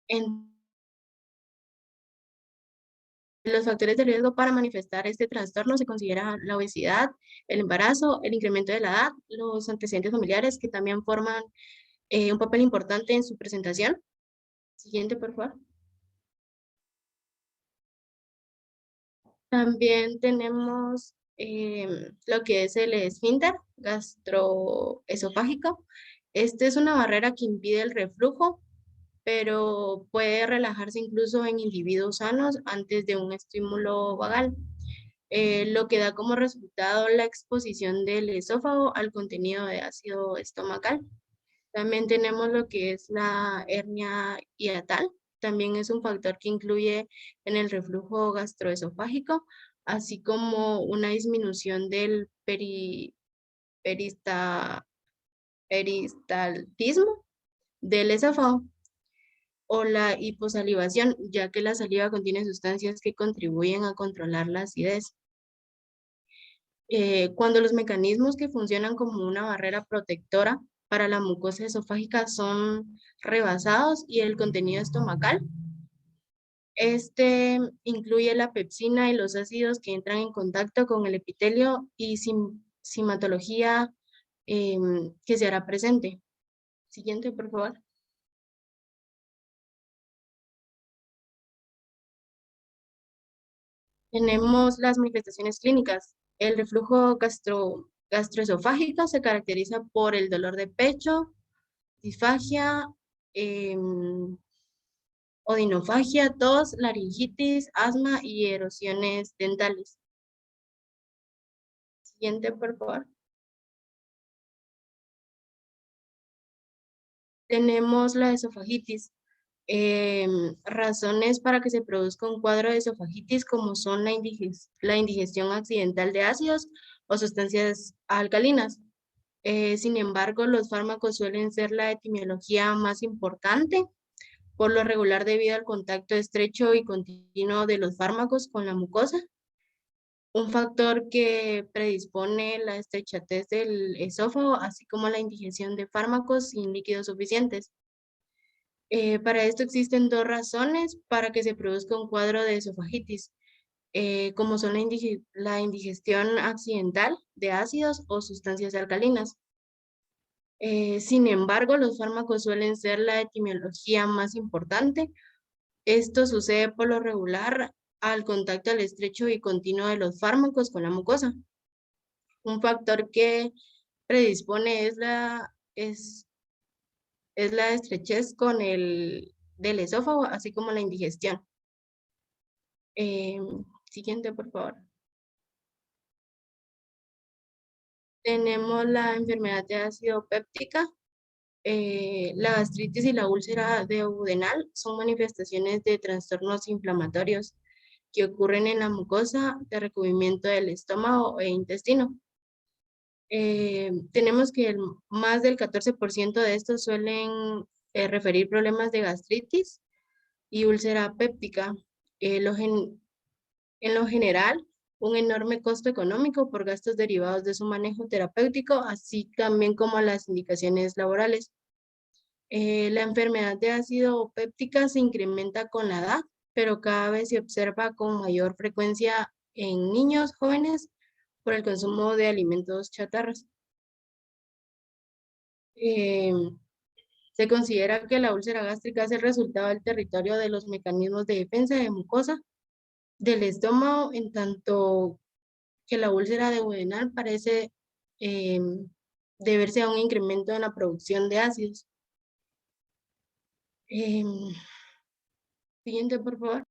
En los factores de riesgo para manifestar este trastorno se considera la obesidad, el embarazo, el incremento de la edad, los antecedentes familiares que también forman un papel importante en su presentación. Siguiente, por favor. También tenemos lo que es el esfínter gastroesofágico. Este es una barrera que impide el reflujo, pero puede relajarse incluso en individuos sanos antes de un estímulo vagal, lo que da como resultado la exposición del esófago al contenido de ácido estomacal. También tenemos lo que es la hernia hiatal. También es un factor que incluye en el reflujo gastroesofágico, así como una disminución del peristaltismo del esófago o la hiposalivación, ya que la saliva contiene sustancias que contribuyen a controlar la acidez. Cuando los mecanismos que funcionan como una barrera protectora para la mucosa esofágica son rebasados y el contenido estomacal, este incluye la pepsina y los ácidos que entran en contacto con el epitelio y simatología que se hará presente. Siguiente, por favor. Tenemos las manifestaciones clínicas. El reflujo gastroesofágico se caracteriza por el dolor de pecho, disfagia, odinofagia, tos, laringitis, asma y erosiones dentales. Siguiente, por favor. Tenemos la esofagitis. Razones para que se produzca un cuadro de esofagitis como son la indigestión accidental de ácidos o sustancias alcalinas. Sin embargo, los fármacos suelen ser la etiología más importante, por lo regular debido al contacto estrecho y continuo de los fármacos con la mucosa. Un factor que predispone la estrechatez del esófago, así como la indigestión de fármacos sin líquidos suficientes. Para esto existen dos razones para que se produzca un cuadro de esofagitis, como son la indigestión accidental de ácidos o sustancias alcalinas. Sin embargo, los fármacos suelen ser la etiología más importante. Esto sucede por lo regular al contacto al estrecho y continuo de los fármacos con la mucosa. Un factor que predispone es la estrechez del esófago, así como la indigestión. Siguiente, por favor. Tenemos la enfermedad de ácido péptica. La gastritis y la úlcera duodenal son manifestaciones de trastornos inflamatorios que ocurren en la mucosa de recubrimiento del estómago e intestino. Tenemos que más del 14% de estos suelen referir problemas de gastritis y úlcera péptica. En lo general, un enorme costo económico por gastos derivados de su manejo terapéutico, así también como las indicaciones laborales. La enfermedad de ácido péptica se incrementa con la edad, pero cada vez se observa con mayor frecuencia en niños jóvenes por el consumo de alimentos chatarras. Eh, Se considera que la úlcera gástrica es el resultado del territorio de los mecanismos de defensa de mucosa del estómago, en tanto que la úlcera duodenal parece eh, deberse a un incremento en la producción de ácidos. Eh, Siguiente, por favor.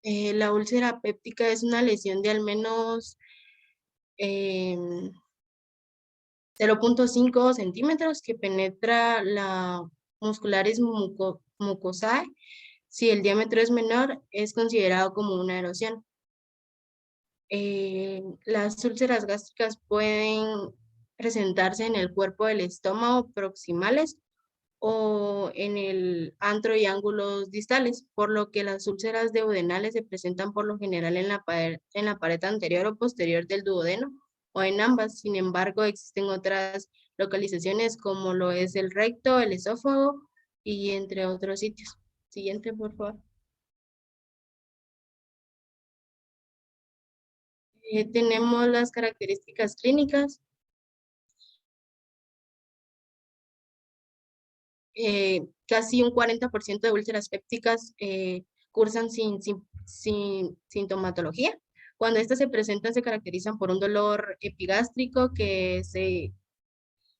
La úlcera péptica es una lesión de al menos 0,5 centímetros que penetra la muscularis mucosae. Si el diámetro es menor, es considerado como una erosión. Las úlceras gástricas pueden presentarse en el cuerpo del estómago proximales o en el antro y ángulos distales, por lo que las úlceras duodenales se presentan por lo general en la pared anterior o posterior del duodeno. o en ambas. Sin embargo, existen otras localizaciones como lo es el recto, el esófago y entre otros sitios. Siguiente, por favor. Tenemos las características clínicas. Casi un 40% de úlceras pépticas cursan sin sintomatología. Cuando estas se presentan, se caracterizan por un dolor epigástrico que se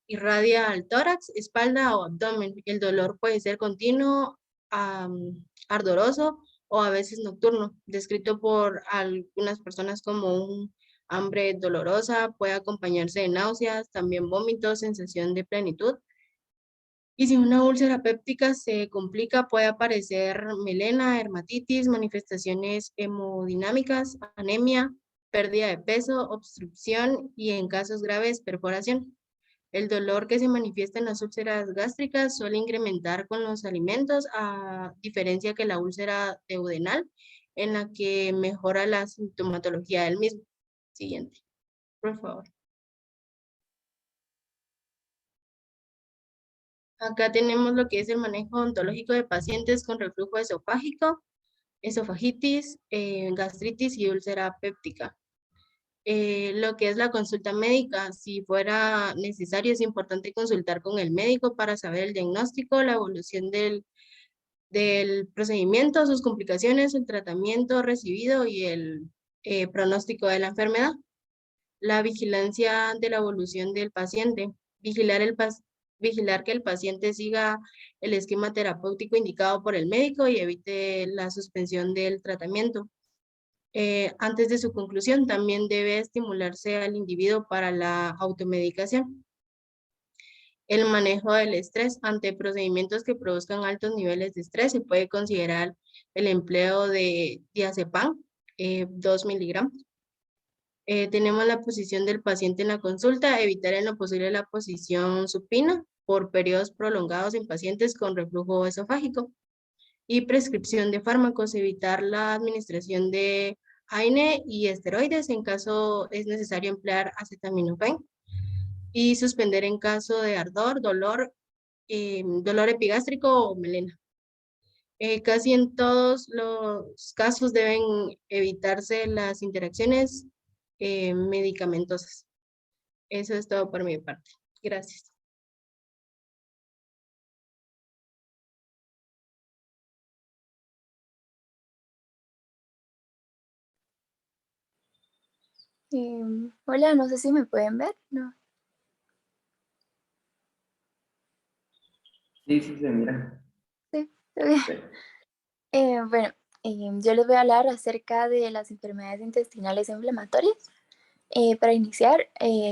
irradia al tórax, espalda o abdomen. El dolor puede ser continuo, ardoroso o a veces nocturno, descrito por algunas personas como un hambre dolorosa, puede acompañarse de náuseas, también vómitos, sensación de plenitud. Y si una úlcera péptica se complica, puede aparecer melena, dermatitis, manifestaciones hemodinámicas, anemia, pérdida de peso, obstrucción y en casos graves, perforación. El dolor que se manifiesta en las úlceras gástricas suele incrementar con los alimentos, a diferencia que la úlcera duodenal, en la que mejora la sintomatología del mismo. Siguiente, por favor. Acá tenemos lo que es el manejo ontológico de pacientes con reflujo esofágico, esofagitis, gastritis y úlcera péptica. Lo que es la consulta médica, si fuera necesario, es importante consultar con el médico para saber el diagnóstico, la evolución del procedimiento, sus complicaciones, el tratamiento recibido y el pronóstico de la enfermedad. La vigilancia de la evolución del paciente, vigilar que el paciente siga el esquema terapéutico indicado por el médico y evite la suspensión del tratamiento. Antes de su conclusión, también debe estimularse al individuo para la automedicación. El manejo del estrés ante procedimientos que produzcan altos niveles de estrés, se puede considerar el empleo de diazepam, 2 miligramos. Tenemos la posición del paciente en la consulta, evitar en lo posible la posición supina por periodos prolongados en pacientes con reflujo esofágico. Y prescripción de fármacos, evitar la administración de AINE y esteroides, en caso es necesario emplear acetaminofén. Y suspender en caso de ardor, dolor epigástrico o melena. Casi en todos los casos deben evitarse las interacciones medicamentosas. Eso es todo por mi parte. Gracias. Hola, no sé si me pueden ver, ¿no? Sí, sí, se mira. Sí, está bien. Sí. Bueno, yo les voy a hablar acerca de las enfermedades intestinales inflamatorias. Para iniciar,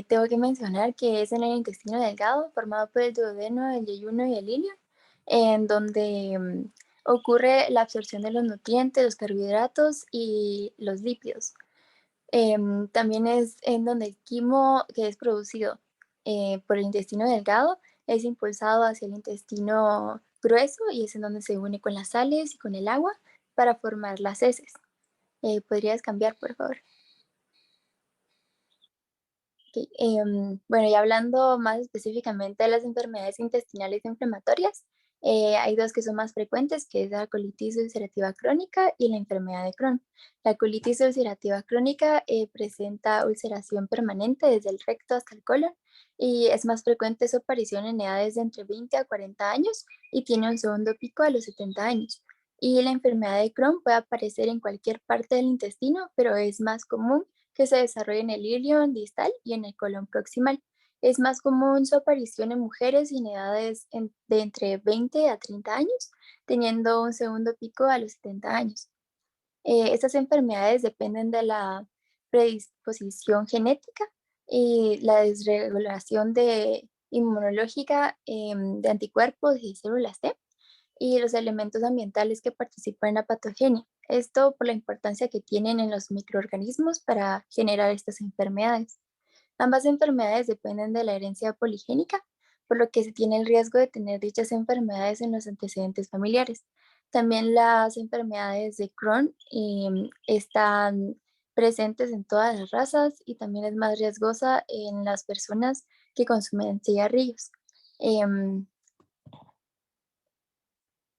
tengo que mencionar que es en el intestino delgado, formado por el duodeno, el yeyuno y el ilio, en donde ocurre la absorción de los nutrientes, los carbohidratos y los lípidos. También es en donde el quimo que es producido por el intestino delgado es impulsado hacia el intestino grueso y es en donde se une con las sales y con el agua para formar las heces. ¿Podrías cambiar, por favor? Ok, bueno, y hablando más específicamente de las enfermedades intestinales inflamatorias, hay dos que son más frecuentes, que es la colitis ulcerativa crónica y la enfermedad de Crohn. La colitis ulcerativa crónica presenta ulceración permanente desde el recto hasta el colon y es más frecuente su aparición en edades de entre 20 a 40 años y tiene un segundo pico a los 70 años. Y la enfermedad de Crohn puede aparecer en cualquier parte del intestino, pero es más común que se desarrolla en el ilion distal y en el colon proximal. Es más común su aparición en mujeres en edades de entre 20 a 30 años, teniendo un segundo pico a los 70 años. Estas enfermedades dependen de la predisposición genética y la desregulación inmunológica de anticuerpos y células T y los elementos ambientales que participan en la patogenia. Esto por la importancia que tienen en los microorganismos para generar estas enfermedades. Ambas enfermedades dependen de la herencia poligénica, por lo que se tiene el riesgo de tener dichas enfermedades en los antecedentes familiares. También las enfermedades de Crohn están presentes en todas las razas y también es más riesgosa en las personas que consumen cigarrillos. Em,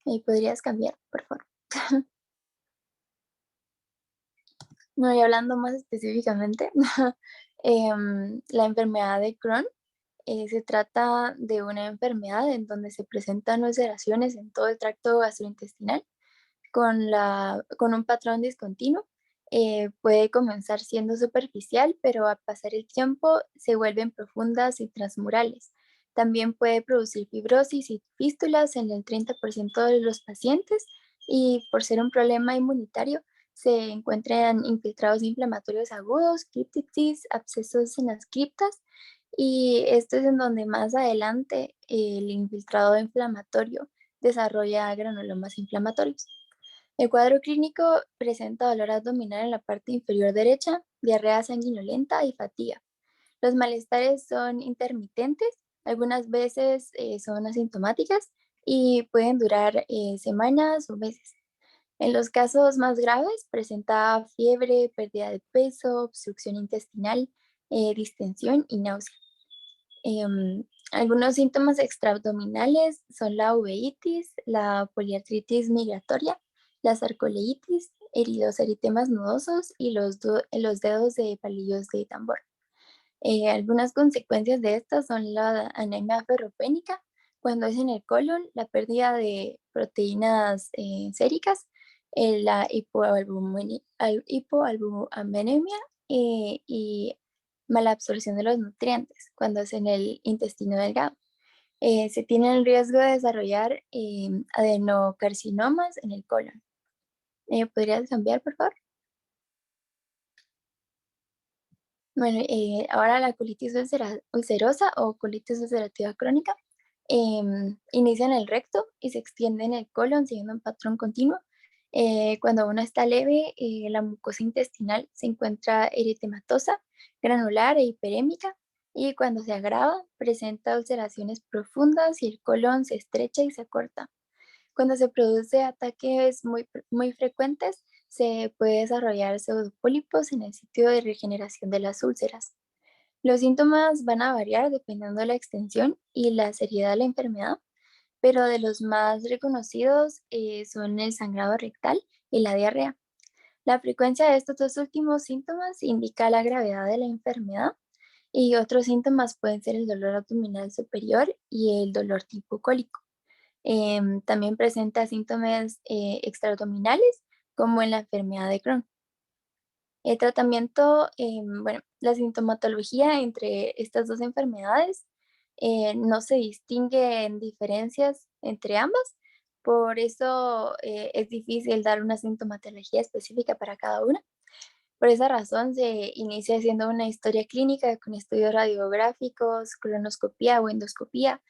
¿Me podrías cambiar, por favor? No, y hablando más específicamente, la enfermedad de Crohn se trata de una enfermedad en donde se presentan ulceraciones en todo el tracto gastrointestinal con un patrón discontinuo. Puede comenzar siendo superficial, pero a pasar el tiempo se vuelven profundas y transmurales. También puede producir fibrosis y fístulas en el 30% de los pacientes y por ser un problema inmunitario se encuentran infiltrados inflamatorios agudos, criptitis, abscesos en las criptas y esto es en donde más adelante el infiltrado inflamatorio desarrolla granulomas inflamatorios. El cuadro clínico presenta dolor abdominal en la parte inferior derecha, diarrea sanguinolenta y fatiga. Los malestares son intermitentes, algunas veces son asintomáticas y pueden durar semanas o meses. En los casos más graves presenta fiebre, pérdida de peso, obstrucción intestinal, distensión y náusea. Algunos síntomas extraabdominales son la uveitis, la poliartritis migratoria, la sarcoleitis, heridos eritemas nodosos y los dedos de palillos de tambor. Algunas consecuencias de estas son la anemia ferropénica, cuando es en el colon, la pérdida de proteínas séricas, la hipoalbuminemia y mala absorción de los nutrientes, cuando es en el intestino delgado. Se tiene el riesgo de desarrollar adenocarcinomas en el colon. ¿Podrías cambiar, por favor? Bueno, ahora la colitis ulcerosa o colitis ulcerativa crónica inicia en el recto y se extiende en el colon siguiendo un patrón continuo. Cuando uno está leve, la mucosa intestinal se encuentra eritematosa, granular e hiperémica y cuando se agrava presenta ulceraciones profundas y el colon se estrecha y se acorta. Cuando se produce ataques muy frecuentes, se puede desarrollar pseudopólipos en el sitio de regeneración de las úlceras. Los síntomas van a variar dependiendo de la extensión y la seriedad de la enfermedad, pero de los más reconocidos son el sangrado rectal y la diarrea. La frecuencia de estos dos últimos síntomas indica la gravedad de la enfermedad y otros síntomas pueden ser el dolor abdominal superior y el dolor tipo cólico. También presenta síntomas extraabdominales, como en la enfermedad de Crohn. El tratamiento, bueno, la sintomatología entre estas dos enfermedades no se distingue en diferencias entre ambas, por eso es difícil dar una sintomatología específica para cada una. Por esa razón se inicia haciendo una historia clínica con estudios radiográficos, colonoscopía o endoscopía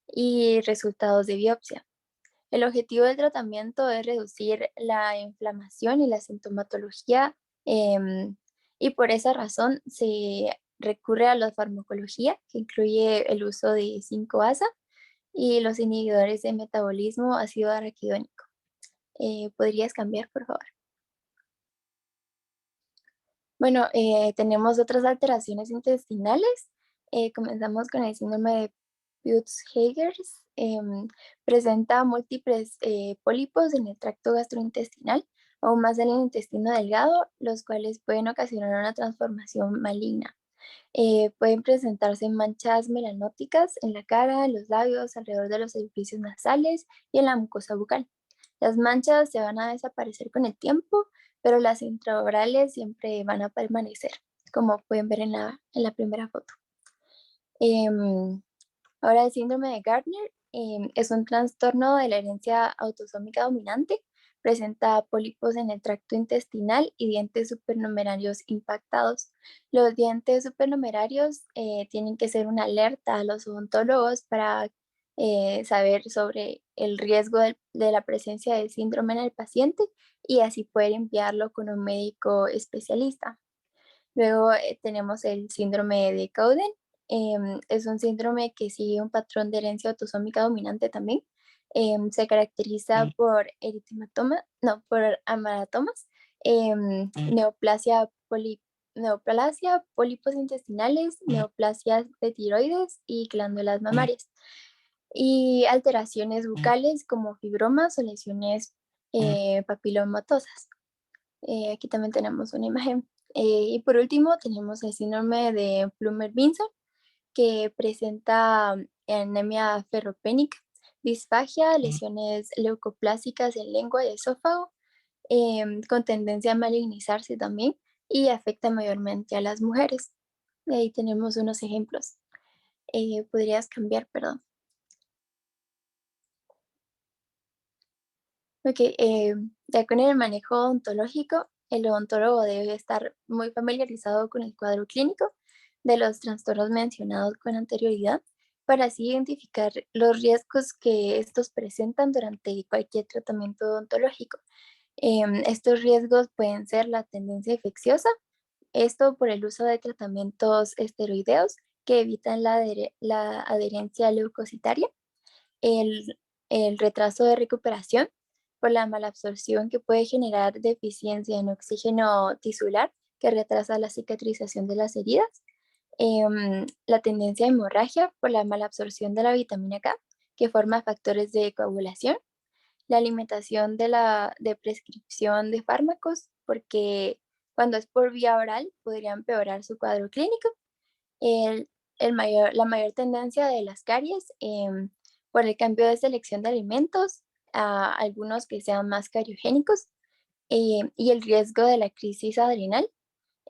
y resultados de biopsia. El objetivo del tratamiento es reducir la inflamación y la sintomatología y por esa razón se recurre a la farmacología, que incluye el uso de 5-ASA y los inhibidores de metabolismo ácido araquidónico. ¿Podrías cambiar, por favor? Bueno, tenemos otras alteraciones intestinales. Comenzamos con el síndrome de Peutz-Jeghers. Presenta múltiples pólipos en el tracto gastrointestinal, aún más en el intestino delgado, los cuales pueden ocasionar una transformación maligna. Pueden presentarse manchas melanóticas en la cara, en los labios, alrededor de los orificios nasales y en la mucosa bucal. Las manchas se van a desaparecer con el tiempo, pero las intraorales siempre van a permanecer, como pueden ver en la primera foto. Em, Ahora el síndrome de Gardner es un trastorno de la herencia autosómica dominante. Presenta pólipos en el tracto intestinal y dientes supernumerarios impactados. Los dientes supernumerarios tienen que ser una alerta a los odontólogos para saber sobre el riesgo de la presencia del síndrome en el paciente y así poder enviarlo con un médico especialista. Luego tenemos el síndrome de Cowden. Es un síndrome que sigue un patrón de herencia autosómica dominante también. Se caracteriza por por amaratomas, neoplasia neoplasia, pólipos intestinales, neoplasias de tiroides y glándulas mamarias. Y alteraciones bucales como fibromas o lesiones papilomatosas. Aquí también tenemos una imagen. Y por último tenemos el síndrome de Plummer-Vinson, que presenta anemia ferropénica, disfagia, lesiones leucoplásicas en lengua y esófago, con tendencia a malignizarse también y afecta mayormente a las mujeres. Ahí tenemos unos ejemplos. Podrías cambiar, perdón. Ok, ya con el manejo odontológico, el odontólogo debe estar muy familiarizado con el cuadro clínico de los trastornos mencionados con anterioridad para así identificar los riesgos que estos presentan durante cualquier tratamiento odontológico. Estos riesgos pueden ser la tendencia infecciosa, esto por el uso de tratamientos esteroideos que evitan la adherencia leucocitaria, el, el retraso de recuperación por la malabsorción que puede generar deficiencia en oxígeno tisular que retrasa la cicatrización de las heridas, la tendencia a hemorragia por la malabsorción de la vitamina K que forma factores de coagulación, la alimentación de prescripción de fármacos porque cuando es por vía oral podría empeorar su cuadro clínico, el, la mayor tendencia de las caries por el cambio de selección de alimentos a algunos que sean más cariogénicos y el riesgo de la crisis adrenal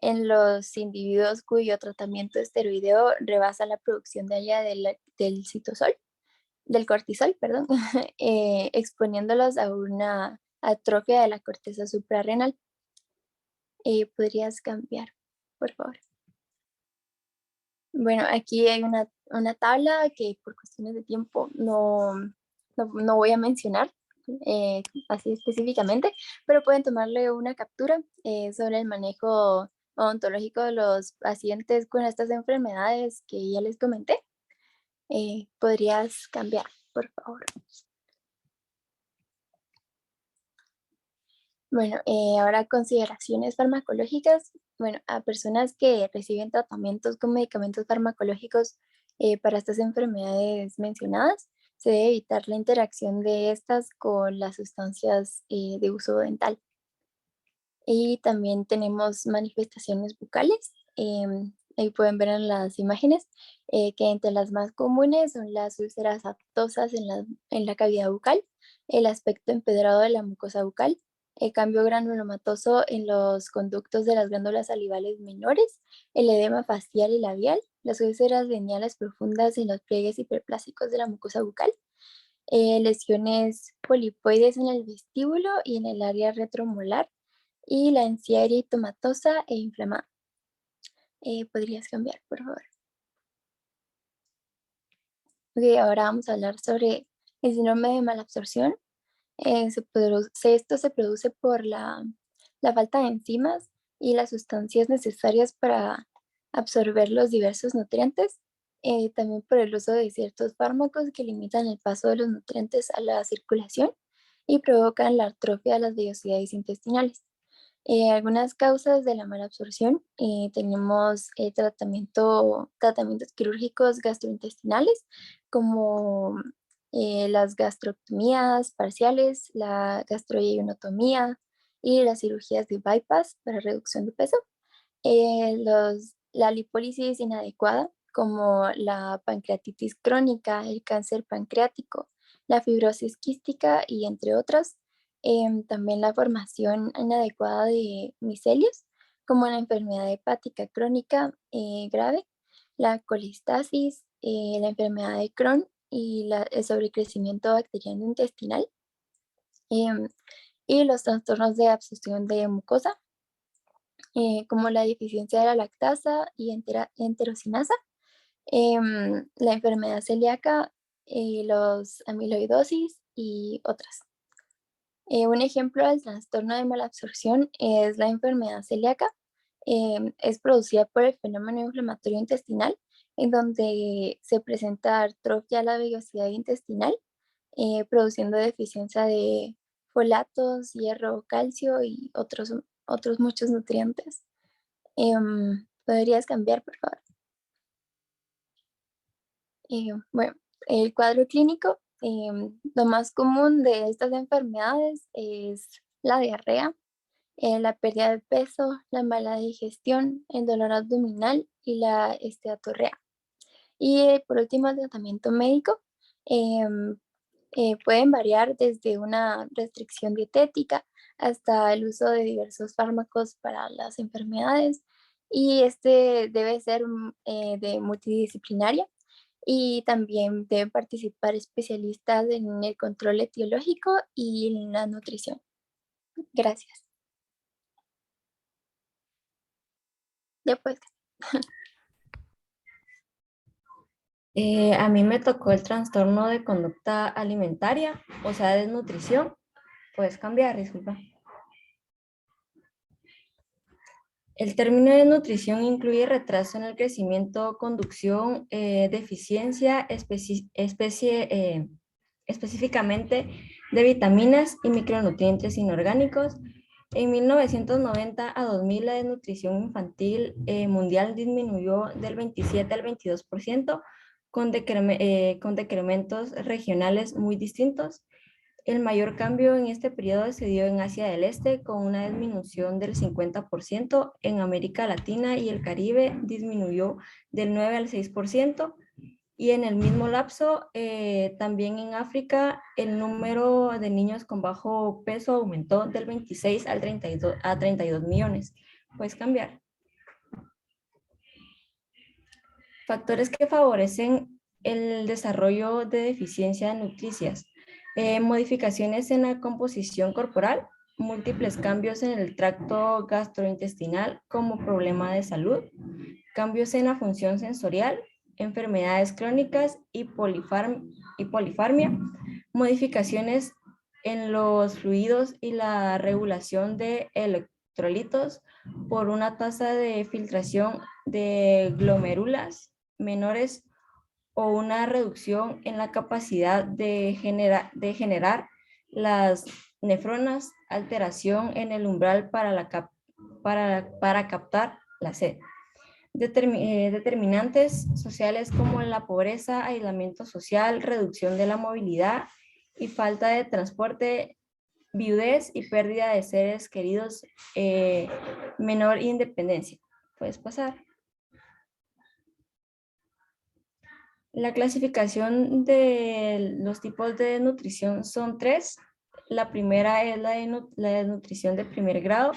en los individuos cuyo tratamiento esteroideo rebasa la producción diaria del citosol, del cortisol, perdón, exponiéndolos a una atrofia de la corteza suprarrenal. ¿Podrías cambiar, por favor? Bueno, aquí hay una tabla que por cuestiones de tiempo no voy a mencionar así específicamente, pero pueden tomarle una captura sobre el manejo odontológico de los pacientes con estas enfermedades que ya les comenté. ¿Podrías cambiar, por favor? Bueno, ahora consideraciones farmacológicas. Bueno, a personas que reciben tratamientos con medicamentos farmacológicos para estas enfermedades mencionadas, se debe evitar la interacción de estas con las sustancias de uso dental. Y también tenemos manifestaciones bucales. Ahí pueden ver en las imágenes que entre las más comunes son las úlceras aftosas en la cavidad bucal, el aspecto empedrado de la mucosa bucal, el cambio granulomatoso en los conductos de las glándulas salivales menores, el edema facial y labial, las úlceras lineales profundas en los pliegues hiperplásicos de la mucosa bucal, lesiones polipoides en el vestíbulo y en el área retromolar, y la encía eritematosa e inflamada. ¿Podrías cambiar, por favor? Ok, ahora vamos a hablar sobre el síndrome de malabsorción. Esto se produce por la falta de enzimas y las sustancias necesarias para absorber los diversos nutrientes, también por el uso de ciertos fármacos que limitan el paso de los nutrientes a la circulación y provocan la atrofia de las vellosidades intestinales. Algunas causas de la mala absorción, tenemos tratamientos quirúrgicos gastrointestinales como las gastroctomías parciales, la gastroionotomía y las cirugías de bypass para reducción de peso. La lipólisis inadecuada como la pancreatitis crónica, el cáncer pancreático, la fibrosis quística y entre otras. También la formación inadecuada de micelios, como la enfermedad hepática crónica grave, la colistasis, la enfermedad de Crohn y el sobrecrecimiento bacteriano intestinal, em, y los trastornos de absorción de mucosa, como la deficiencia de la lactasa y enterocinasa, la enfermedad celíaca, los amiloidosis y otras. Un ejemplo del trastorno de malabsorción es la enfermedad celíaca. Es producida por el fenómeno inflamatorio intestinal, en donde se presenta atrofia a la vellosidad intestinal, produciendo deficiencia de folatos, hierro, calcio y otros muchos nutrientes. ¿Podrías cambiar, por favor? Bueno, el cuadro clínico, lo más común de estas enfermedades es la diarrea, la pérdida de peso, la mala digestión, el dolor abdominal y la esteatorrea. Y por último, el tratamiento médico. em, Pueden variar desde una restricción dietética hasta el uso de diversos fármacos para las enfermedades, y este debe ser de multidisciplinaria, y también deben participar especialistas en el control etiológico y en la nutrición. Gracias. Ya pues. A mí me tocó el trastorno de conducta alimentaria, o sea, desnutrición. Puedes cambiar, disculpa. El término de nutrición incluye retraso en el crecimiento, conducción, deficiencia específicamente de vitaminas y micronutrientes inorgánicos. En 1990 a 2000 la desnutrición infantil mundial disminuyó del 27 al 22% con decrementos regionales muy distintos. El mayor cambio en este periodo se dio en Asia del Este, con una disminución del 50%. En América Latina y el Caribe disminuyó del 9 al 6%. Y en el mismo lapso, también en África, el número de niños con bajo peso aumentó del 26 al 32, a 32 millones. Puedes cambiar. Factores que favorecen el desarrollo de deficiencia nutricias. Modificaciones en la composición corporal, múltiples cambios en el tracto gastrointestinal como problema de salud, cambios en la función sensorial, enfermedades crónicas y polifarmia, modificaciones en los fluidos y la regulación de electrolitos por una tasa de filtración de glomérulas menores o una reducción en la capacidad de generar las nefronas, alteración en el umbral para captar la sed. Determinantes sociales como la pobreza, aislamiento social, reducción de la movilidad y falta de transporte, viudez y pérdida de seres queridos, menor independencia. Puedes pasar. La clasificación de los tipos de nutrición son 3. La primera es la desnutrición de primer grado.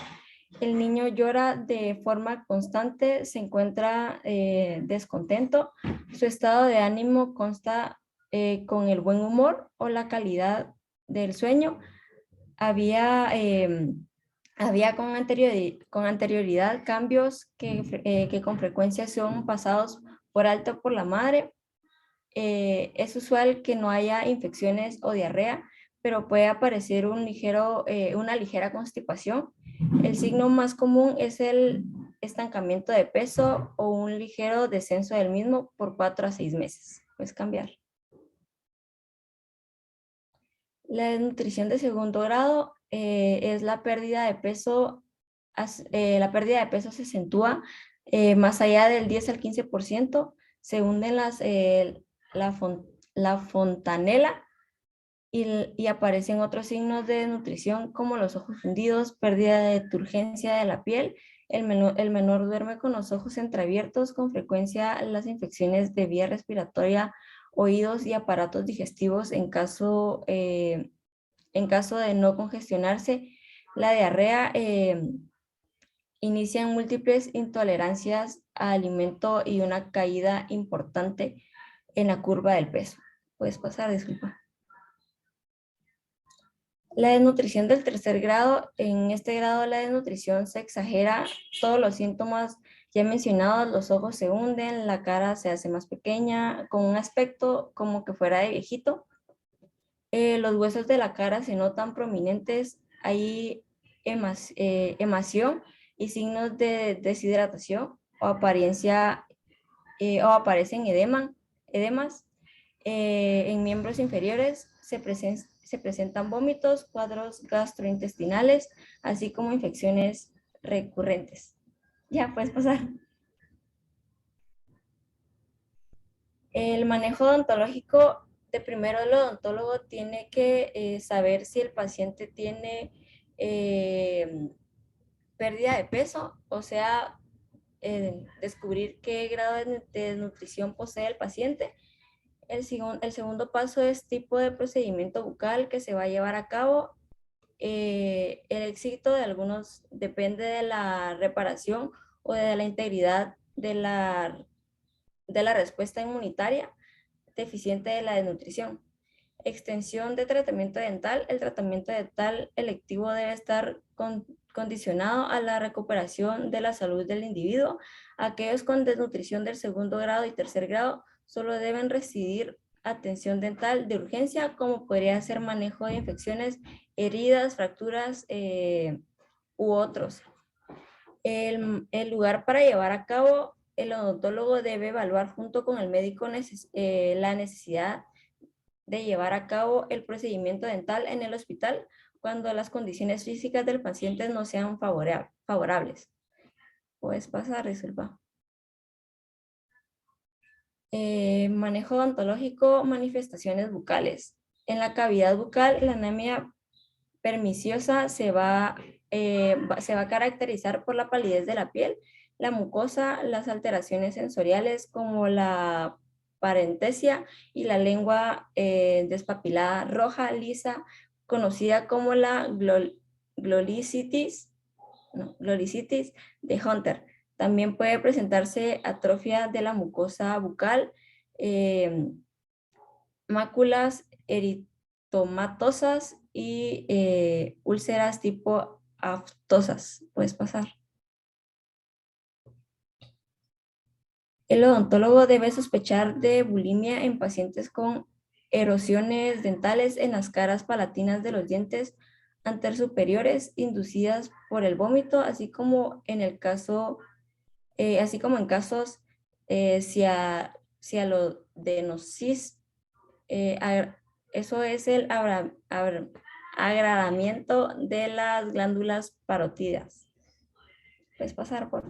El niño llora de forma constante, se encuentra descontento. Su estado de ánimo consta con el buen humor o la calidad del sueño. Había con anterioridad cambios que con frecuencia son pasados por alto por la madre. Es usual que no haya infecciones o diarrea, pero puede aparecer una ligera constipación. El signo más común es el estancamiento de peso o un ligero descenso del mismo por 4 a 6 meses. Puedes cambiar. La desnutrición de segundo grado es la pérdida de peso. La pérdida de peso se acentúa más allá del 10 al 15%, se hunden la fontanela y aparecen otros signos de desnutrición como los ojos hundidos, pérdida de turgencia de la piel. El menor duerme con los ojos entreabiertos, con frecuencia las infecciones de vía respiratoria, oídos y aparatos digestivos en caso de no congestionarse. La diarrea inician múltiples intolerancias a alimento y una caída importante en la curva del peso. Puedes pasar, disculpa. La desnutrición del tercer grado. En este grado la desnutrición se exagera todos los síntomas ya mencionados. Los ojos se hunden, la cara se hace más pequeña, con un aspecto como que fuera de viejito. Los huesos de la cara se notan prominentes, hay emación y signos de deshidratación o aparecen edemas. En miembros inferiores se presentan vómitos, cuadros gastrointestinales, así como infecciones recurrentes. Ya, puedes pasar. El manejo odontológico, de primero el odontólogo tiene que saber si el paciente tiene pérdida de peso, o sea, descubrir qué grado de nutrición posee el paciente. El segundo paso es tipo de procedimiento bucal que se va a llevar a cabo. El éxito de algunos depende de la reparación o de la integridad de la respuesta inmunitaria deficiente de la desnutrición. Extensión de tratamiento dental. El tratamiento dental electivo debe estar condicionado a la recuperación de la salud del individuo. Aquellos con desnutrición del segundo grado y tercer grado solo deben recibir atención dental de urgencia, como podría ser manejo de infecciones, heridas, fracturas u otros. El lugar para llevar a cabo, el odontólogo debe evaluar junto con el médico la necesidad de llevar a cabo el procedimiento dental en el hospital cuando las condiciones físicas del paciente no sean favorables. Puedes pasar, resuelva. Manejo odontológico, manifestaciones bucales. En la cavidad bucal, la anemia perniciosa se va a caracterizar por la palidez de la piel, la mucosa, las alteraciones sensoriales como la parentesia y la lengua despapilada roja, lisa, conocida como la glolicitis de Hunter. También puede presentarse atrofia de la mucosa bucal, máculas eritomatosas y úlceras tipo aftosas. Puedes pasar. El odontólogo debe sospechar de bulimia en pacientes con erosiones dentales en las caras palatinas de los dientes antersuperiores inducidas por el vómito, así como en casos cialodenosis. Eso es el agravamiento de las glándulas parótidas. Puedes pasar por.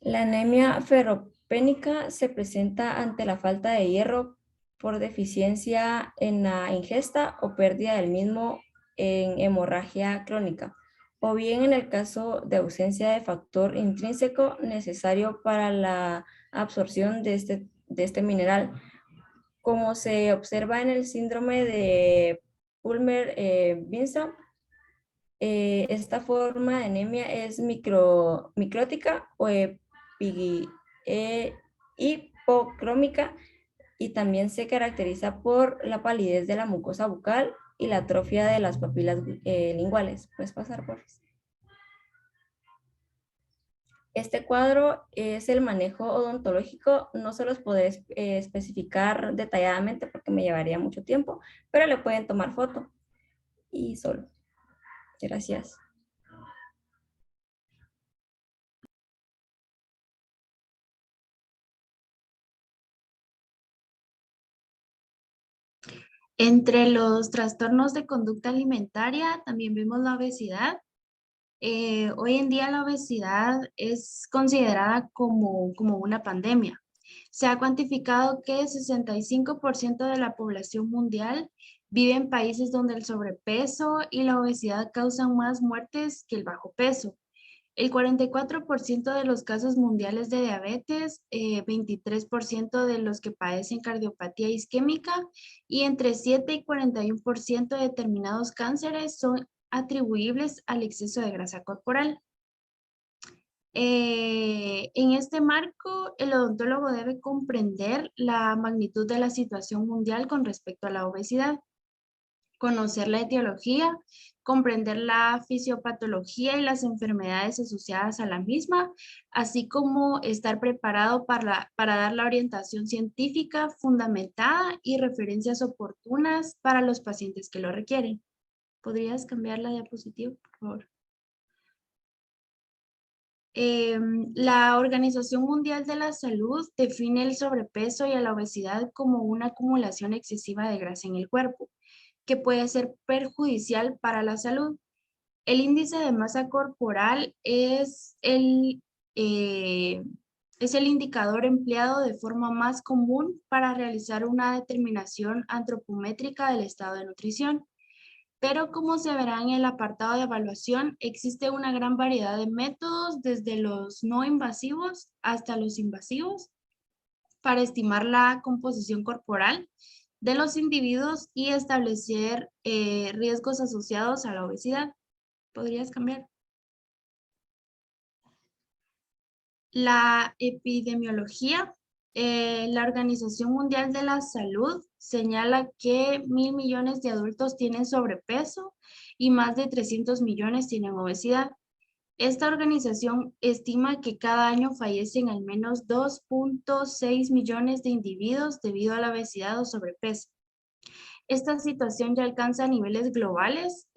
La anemia ferropénica se presenta ante la falta de hierro por deficiencia en la ingesta o pérdida del mismo en hemorragia crónica, o bien en el caso de ausencia de factor intrínseco necesario para la absorción de este mineral, como se observa en el síndrome de Ulmer-Bingham. Esta forma de anemia es micrótica o hipocrómica y también se caracteriza por la palidez de la mucosa bucal y la atrofia de las papilas linguales. Puedes pasar, por favor. Este cuadro es el manejo odontológico. No se los podré especificar detalladamente porque me llevaría mucho tiempo, pero le pueden tomar foto y solo. Gracias. Entre los trastornos de conducta alimentaria también vemos la obesidad. Hoy en día la obesidad es considerada como una pandemia. Se ha cuantificado que el 65% de la población mundial vive en países donde el sobrepeso y la obesidad causan más muertes que el bajo peso. El 44% de los casos mundiales de diabetes, 23% de los que padecen cardiopatía isquémica y entre 7 y 41% de determinados cánceres son atribuibles al exceso de grasa corporal. En este marco, el odontólogo debe comprender la magnitud de la situación mundial con respecto a la obesidad, conocer la etiología, comprender la fisiopatología y las enfermedades asociadas a la misma, así como estar preparado para dar la orientación científica fundamentada y referencias oportunas para los pacientes que lo requieren. ¿Podrías cambiar la diapositiva, por favor? La Organización Mundial de la Salud define el sobrepeso y a la obesidad como una acumulación excesiva de grasa en el cuerpo, que puede ser perjudicial para la salud. El índice de masa corporal es el indicador empleado de forma más común para realizar una determinación antropométrica del estado de nutrición. Pero como se verá en el apartado de evaluación, existe una gran variedad de métodos, desde los no invasivos hasta los invasivos, para estimar la composición corporal de los individuos y establecer riesgos asociados a la obesidad. ¿Podrías cambiar? La epidemiología. La Organización Mundial de la Salud señala que 1.000 millones de adultos tienen sobrepeso y más de 300 millones tienen obesidad. Esta organización estima que cada año fallecen al menos 2.6 millones de individuos debido a la obesidad o sobrepeso. Esta situación ya alcanza niveles globales,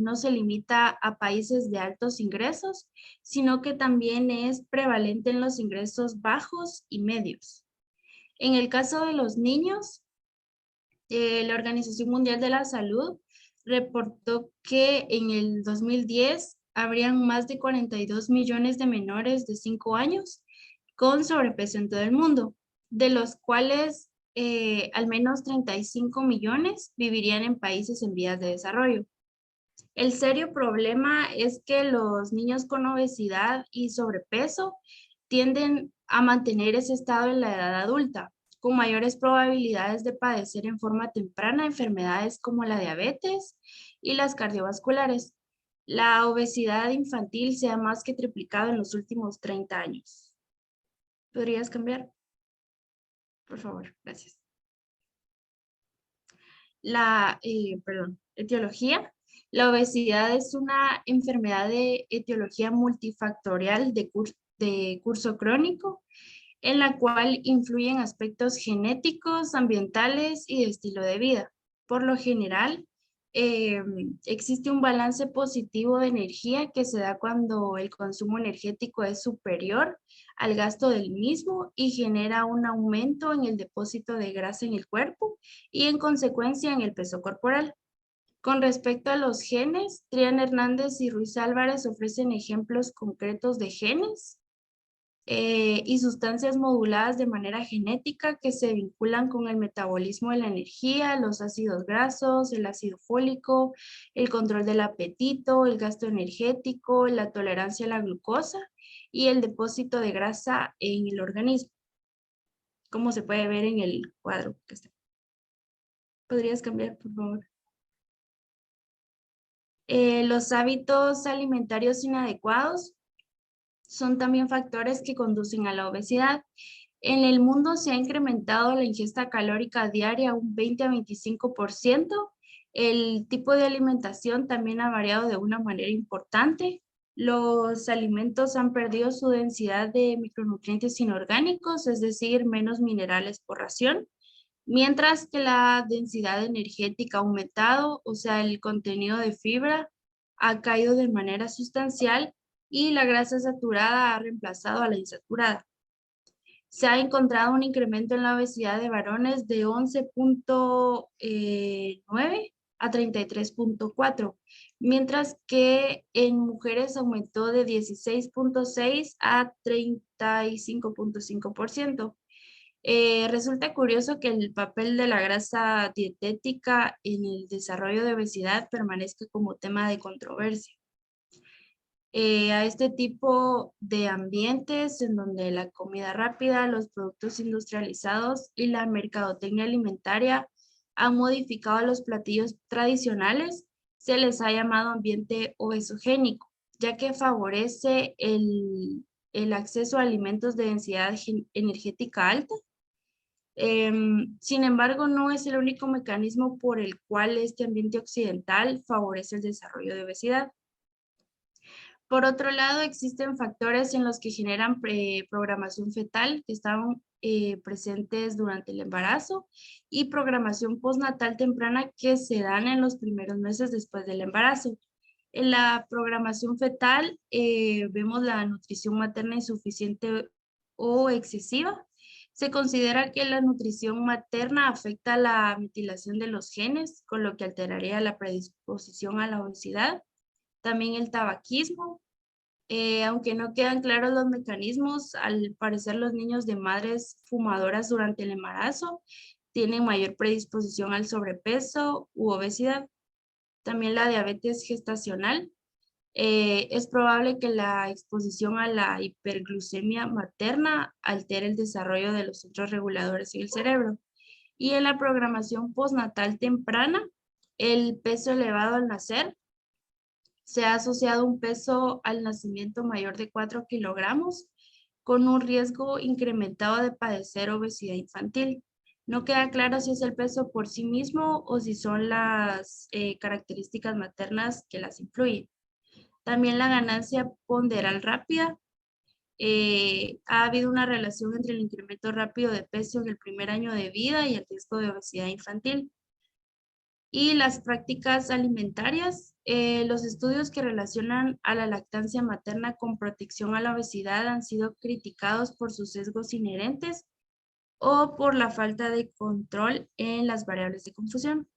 no se limita a países de altos ingresos, sino que también es prevalente en los ingresos bajos y medios. En el caso de los niños, la Organización Mundial de la Salud reportó que en el 2010 habrían más de 42 millones de menores de 5 años con sobrepeso en todo el mundo, de los cuales al menos 35 millones vivirían en países en vías de desarrollo. El serio problema es que los niños con obesidad y sobrepeso tienden a mantener ese estado en la edad adulta, con mayores probabilidades de padecer en forma temprana enfermedades como la diabetes y las cardiovasculares. La obesidad infantil se ha más que triplicado en los últimos 30 años. ¿Podrías cambiar? Por favor, gracias. Etiología. La obesidad es una enfermedad de etiología multifactorial de curso crónico, en la cual influyen aspectos genéticos, ambientales y de estilo de vida. Por lo general, existe un balance positivo de energía que se da cuando el consumo energético es superior al gasto del mismo y genera un aumento en el depósito de grasa en el cuerpo y en consecuencia en el peso corporal. Con respecto a los genes, Trián Hernández y Ruiz Álvarez ofrecen ejemplos concretos de genes y sustancias moduladas de manera genética que se vinculan con el metabolismo de la energía, los ácidos grasos, el ácido fólico, el control del apetito, el gasto energético, la tolerancia a la glucosa y el depósito de grasa en el organismo, como se puede ver en el cuadro que está. ¿Podrías cambiar, por favor? Los hábitos alimentarios inadecuados son también factores que conducen a la obesidad. En el mundo se ha incrementado la ingesta calórica diaria un 20 a 25%. El tipo de alimentación también ha variado de una manera importante. Los alimentos han perdido su densidad de micronutrientes inorgánicos, es decir, menos minerales por ración, mientras que la densidad energética ha aumentado, o sea, el contenido de fibra ha caído de manera sustancial y la grasa saturada ha reemplazado a la insaturada. Se ha encontrado un incremento en la obesidad de varones de 11.9 a 33.4, mientras que en mujeres aumentó de 16.6 a 35.5%. Resulta curioso que el papel de la grasa dietética en el desarrollo de obesidad permanezca como tema de controversia. A este tipo de ambientes en donde la comida rápida, los productos industrializados y la mercadotecnia alimentaria han modificado los platillos tradicionales, se les ha llamado ambiente obesogénico, ya que favorece el acceso a alimentos de densidad energética alta. Sin embargo, no es el único mecanismo por el cual este ambiente occidental favorece el desarrollo de obesidad. Por otro lado, existen factores en los que generan programación fetal que estaban presentes durante el embarazo y programación postnatal temprana que se dan en los primeros meses después del embarazo. En la programación fetal vemos la nutrición materna insuficiente o excesiva. Se considera que la nutrición materna afecta la metilación de los genes, con lo que alteraría la predisposición a la obesidad. también el tabaquismo. Aunque no quedan claros los mecanismos, al parecer los niños de madres fumadoras durante el embarazo tienen mayor predisposición al sobrepeso u obesidad. También la diabetes gestacional. Es probable que la exposición a la hiperglucemia materna altere el desarrollo de los centros reguladores en el cerebro. Y en la programación postnatal temprana, el peso elevado al nacer se ha asociado un peso al nacimiento mayor de 4 kilogramos con un riesgo incrementado de padecer obesidad infantil. No queda claro si es el peso por sí mismo o si son las características maternas que las influyen. También la ganancia ponderal rápida. Ha habido una relación entre el incremento rápido de peso en el primer año de vida y el riesgo de obesidad infantil. Y las prácticas alimentarias, los estudios que relacionan a la lactancia materna con protección a la obesidad han sido criticados por sus sesgos inherentes o por la falta de control en las variables de confusión.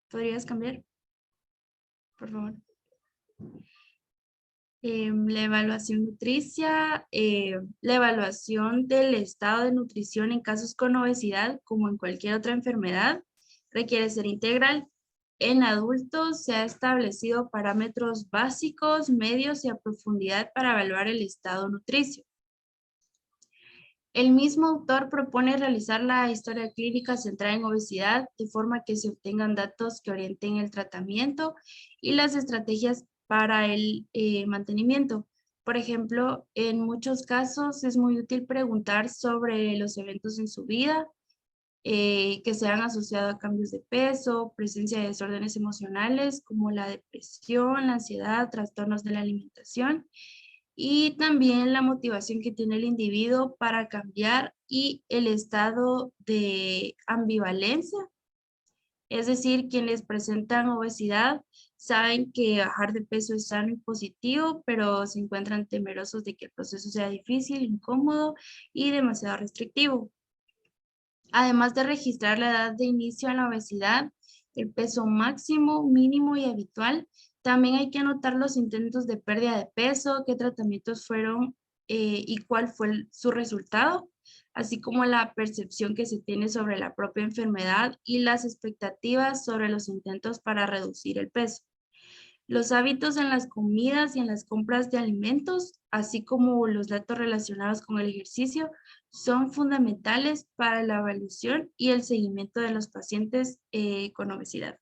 ¿Podrías cambiar? Por favor. La evaluación nutricia, la evaluación del estado de nutrición en casos con obesidad, como en cualquier otra enfermedad, requiere ser integral. En adultos se ha establecido parámetros básicos, medios y a profundidad para evaluar el estado nutricio. El mismo autor propone realizar la historia clínica centrada en obesidad de forma que se obtengan datos que orienten el tratamiento y las estrategias para el mantenimiento. Por ejemplo, en muchos casos es muy útil preguntar sobre los eventos en su vida que se han asociado a cambios de peso, presencia de desórdenes emocionales como la depresión, la ansiedad, trastornos de la alimentación y también la motivación que tiene el individuo para cambiar y el estado de ambivalencia. Es decir, quienes presentan obesidad saben que bajar de peso es sano y positivo, pero se encuentran temerosos de que el proceso sea difícil, incómodo y demasiado restrictivo. Además de registrar la edad de inicio a la obesidad, el peso máximo, mínimo y habitual, también hay que anotar los intentos de pérdida de peso, qué tratamientos fueron y cuál fue su resultado, así como la percepción que se tiene sobre la propia enfermedad y las expectativas sobre los intentos para reducir el peso. Los hábitos en las comidas y en las compras de alimentos, así como los datos relacionados con el ejercicio, son fundamentales para la evaluación y el seguimiento de los pacientes con obesidad.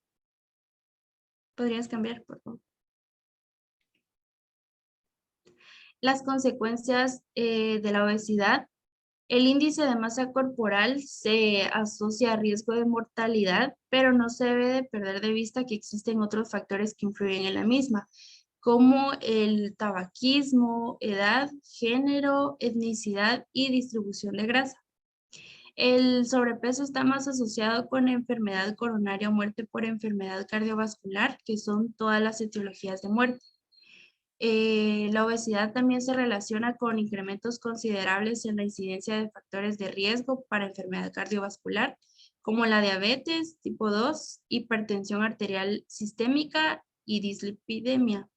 ¿Podrías cambiar, por favor? Las consecuencias de la obesidad. El índice de masa corporal se asocia a riesgo de mortalidad, pero no se debe de perder de vista que existen otros factores que influyen en la misma, como el tabaquismo, edad, género, etnicidad y distribución de grasa. El sobrepeso está más asociado con enfermedad coronaria o muerte por enfermedad cardiovascular, que son todas las etiologías de muerte. La obesidad también se relaciona con incrementos considerables en la incidencia de factores de riesgo para enfermedad cardiovascular, como la diabetes tipo 2, hipertensión arterial sistémica y dislipidemia.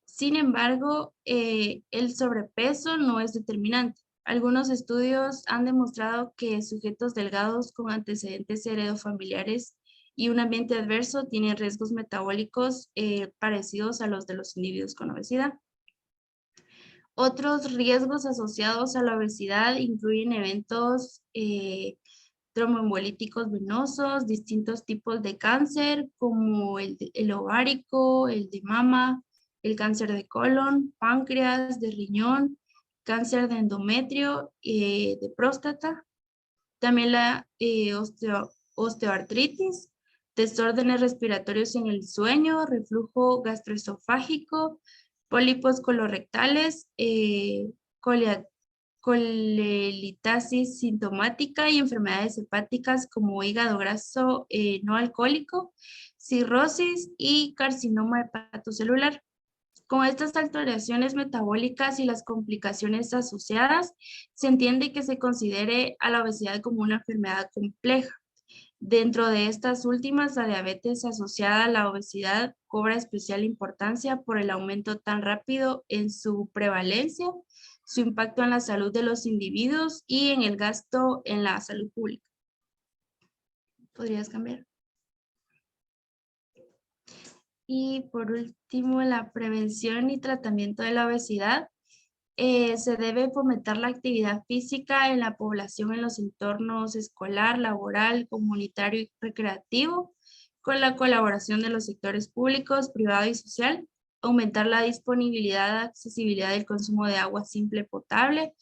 Sin embargo, el sobrepeso no es determinante. Algunos estudios han demostrado que sujetos delgados con antecedentes heredofamiliares y un ambiente adverso tienen riesgos metabólicos parecidos a los de los individuos con obesidad. Otros riesgos asociados a la obesidad incluyen eventos tromboembolíticos venosos, distintos tipos de cáncer como el ovárico, el de mama, el cáncer de colon, páncreas, de riñón, cáncer de endometrio, de próstata, también la osteoartritis, desórdenes respiratorios en el sueño, reflujo gastroesofágico, pólipos colorectales, colelitasis sintomática y enfermedades hepáticas como hígado graso no alcohólico, cirrosis y carcinoma hepatocelular. Con estas alteraciones metabólicas y las complicaciones asociadas, se entiende que se considere a la obesidad como una enfermedad compleja, Dentro de estas últimas, la diabetes asociada a la obesidad cobra especial importancia por el aumento tan rápido en su prevalencia, su impacto en la salud de los individuos y en el gasto en la salud pública. ¿Podrías cambiar? Y por último, la prevención y tratamiento de la obesidad. Se debe fomentar la actividad física en la población en los entornos escolar, laboral, comunitario y recreativo, con la colaboración de los sectores públicos, privado y social. Aumentar la disponibilidad, accesibilidad del consumo de agua simple potable,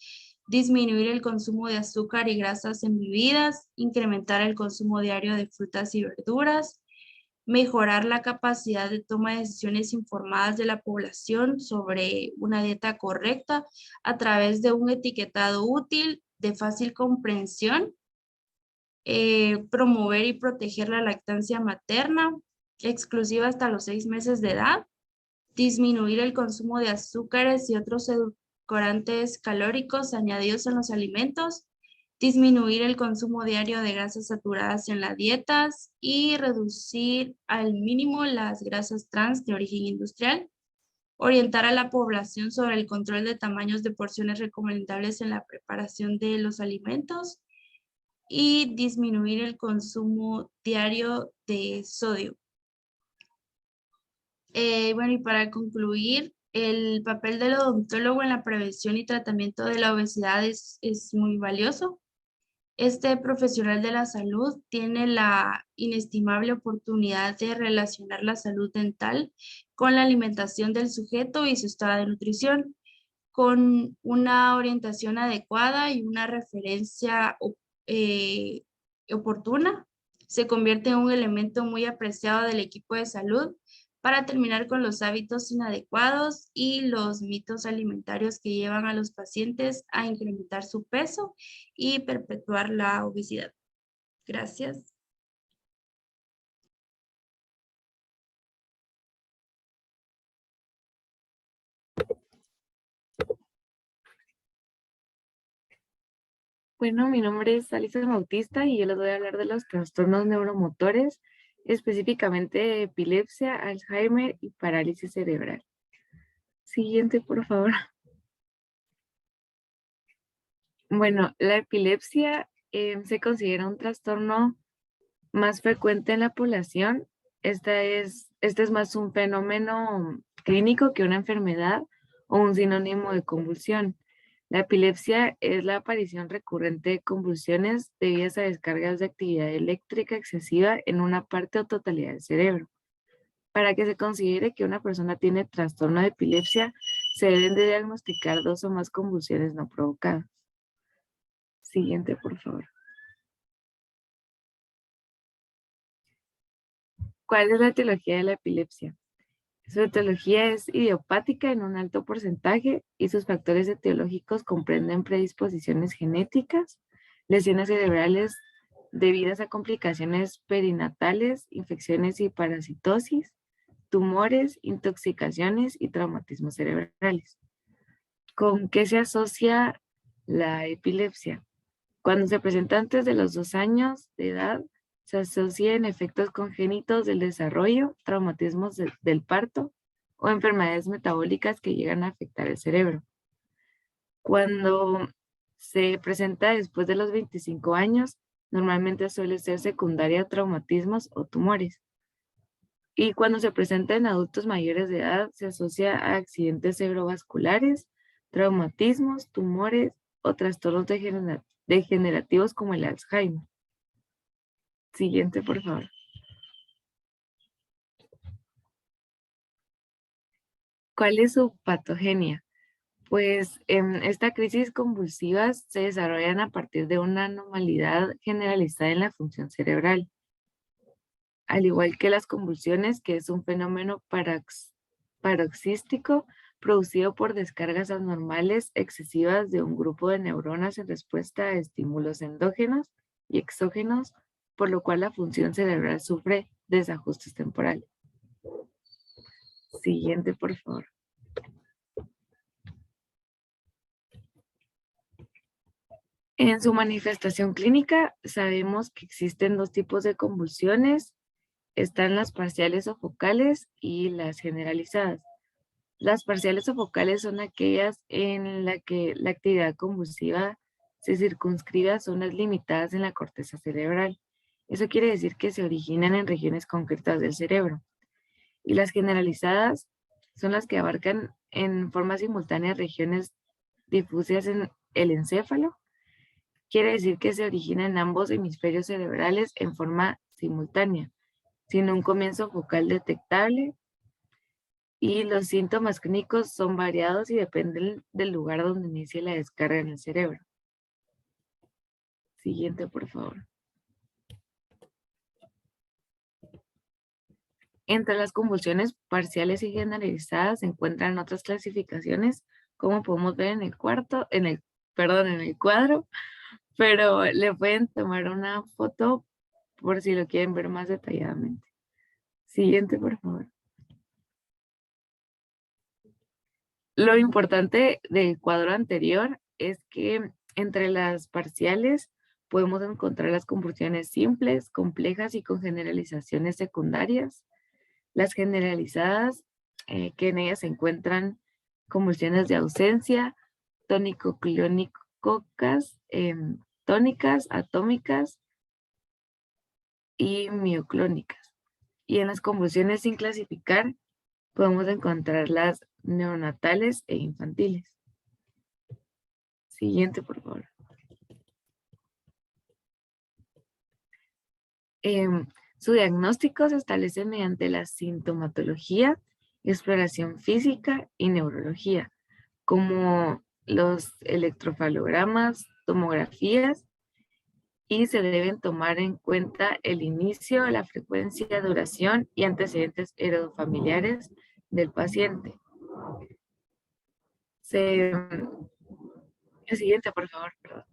disminuir el consumo de azúcar y grasas en bebidas, incrementar el consumo diario de frutas y verduras, mejorar la capacidad de toma de decisiones informadas de la población sobre una dieta correcta a través de un etiquetado útil, de fácil comprensión, promover y proteger la lactancia materna, exclusiva hasta los 6 meses de edad, disminuir el consumo de azúcares y otros edulcorantes calóricos añadidos en los alimentos, disminuir el consumo diario de grasas saturadas en las dietas y reducir al mínimo las grasas trans de origen industrial, orientar a la población sobre el control de tamaños de porciones recomendables en la preparación de los alimentos y disminuir el consumo diario de sodio. Bueno, y para concluir, el papel del odontólogo en la prevención y tratamiento de la obesidad es muy valioso. Este profesional de la salud tiene la inestimable oportunidad de relacionar la salud dental con la alimentación del sujeto y su estado de nutrición, con una orientación adecuada y una referencia eh, oportuna. Se convierte en un elemento muy apreciado del equipo de salud para terminar con los hábitos inadecuados y los mitos alimentarios que llevan a los pacientes a incrementar su peso y perpetuar la obesidad. Gracias. Bueno, mi nombre es Alison Bautista y yo les voy a hablar de los trastornos neuromotores, específicamente de epilepsia, Alzheimer y parálisis cerebral. Siguiente, por favor. Bueno, la epilepsia se considera un trastorno más frecuente en la población. Este es más un fenómeno clínico que una enfermedad o un sinónimo de convulsión. La epilepsia es la aparición recurrente de convulsiones debidas a descargas de actividad eléctrica excesiva en una parte o totalidad del cerebro. Para que se considere que una persona tiene trastorno de epilepsia, se deben de diagnosticar 2 o más convulsiones no provocadas. Siguiente, por favor. ¿Cuál es la etiología de la epilepsia? Su etiología es idiopática en un alto porcentaje y sus factores etiológicos comprenden predisposiciones genéticas, lesiones cerebrales debidas a complicaciones perinatales, infecciones y parasitosis, tumores, intoxicaciones y traumatismos cerebrales. ¿Con qué se asocia la epilepsia? Cuando se presenta antes de los 2 años de edad, se asocia en efectos congénitos del desarrollo, traumatismos del parto o enfermedades metabólicas que llegan a afectar el cerebro. Cuando se presenta después de los 25 años, normalmente suele ser secundaria a traumatismos o tumores. Y cuando se presenta en adultos mayores de edad, se asocia a accidentes cerebrovasculares, traumatismos, tumores o trastornos degenerativos como el Alzheimer. Siguiente, por favor. ¿Cuál es su patogenia? Pues esta crisis convulsivas se desarrollan a partir de una anormalidad generalizada en la función cerebral, al igual que las convulsiones, que es un fenómeno paroxístico producido por descargas anormales excesivas de un grupo de neuronas en respuesta a estímulos endógenos y exógenos, por lo cual la función cerebral sufre desajustes temporales. Siguiente, por favor. En su manifestación clínica sabemos que existen dos tipos de convulsiones. Están las parciales o focales y las generalizadas. Las parciales o focales son aquellas en las que la actividad convulsiva se circunscribe a zonas limitadas en la corteza cerebral. Eso quiere decir que se originan en regiones concretas del cerebro. Y las generalizadas son las que abarcan en forma simultánea regiones difusas en el encéfalo. Quiere decir que se origina en ambos hemisferios cerebrales en forma simultánea, sin un comienzo focal detectable, y los síntomas clínicos son variados y dependen del lugar donde inicie la descarga en el cerebro. Siguiente, por favor. Entre las convulsiones parciales y generalizadas se encuentran otras clasificaciones, como podemos ver en el cuadro, pero le pueden tomar una foto por si lo quieren ver más detalladamente. Siguiente, por favor. Lo importante del cuadro anterior es que entre las parciales podemos encontrar las convulsiones simples, complejas y con generalizaciones secundarias. Las generalizadas, que en ellas se encuentran convulsiones de ausencia, tónico-clónicas, tónicas, atómicas y mioclónicas. Y en las convulsiones sin clasificar podemos encontrar las neonatales e infantiles. Siguiente, por favor. Su diagnóstico se establece mediante la sintomatología, exploración física y neurología, como los electrofalogramas, tomografías, y se deben tomar en cuenta el inicio, la frecuencia, duración y antecedentes heredofamiliares del paciente. El siguiente, por favor. Perdón.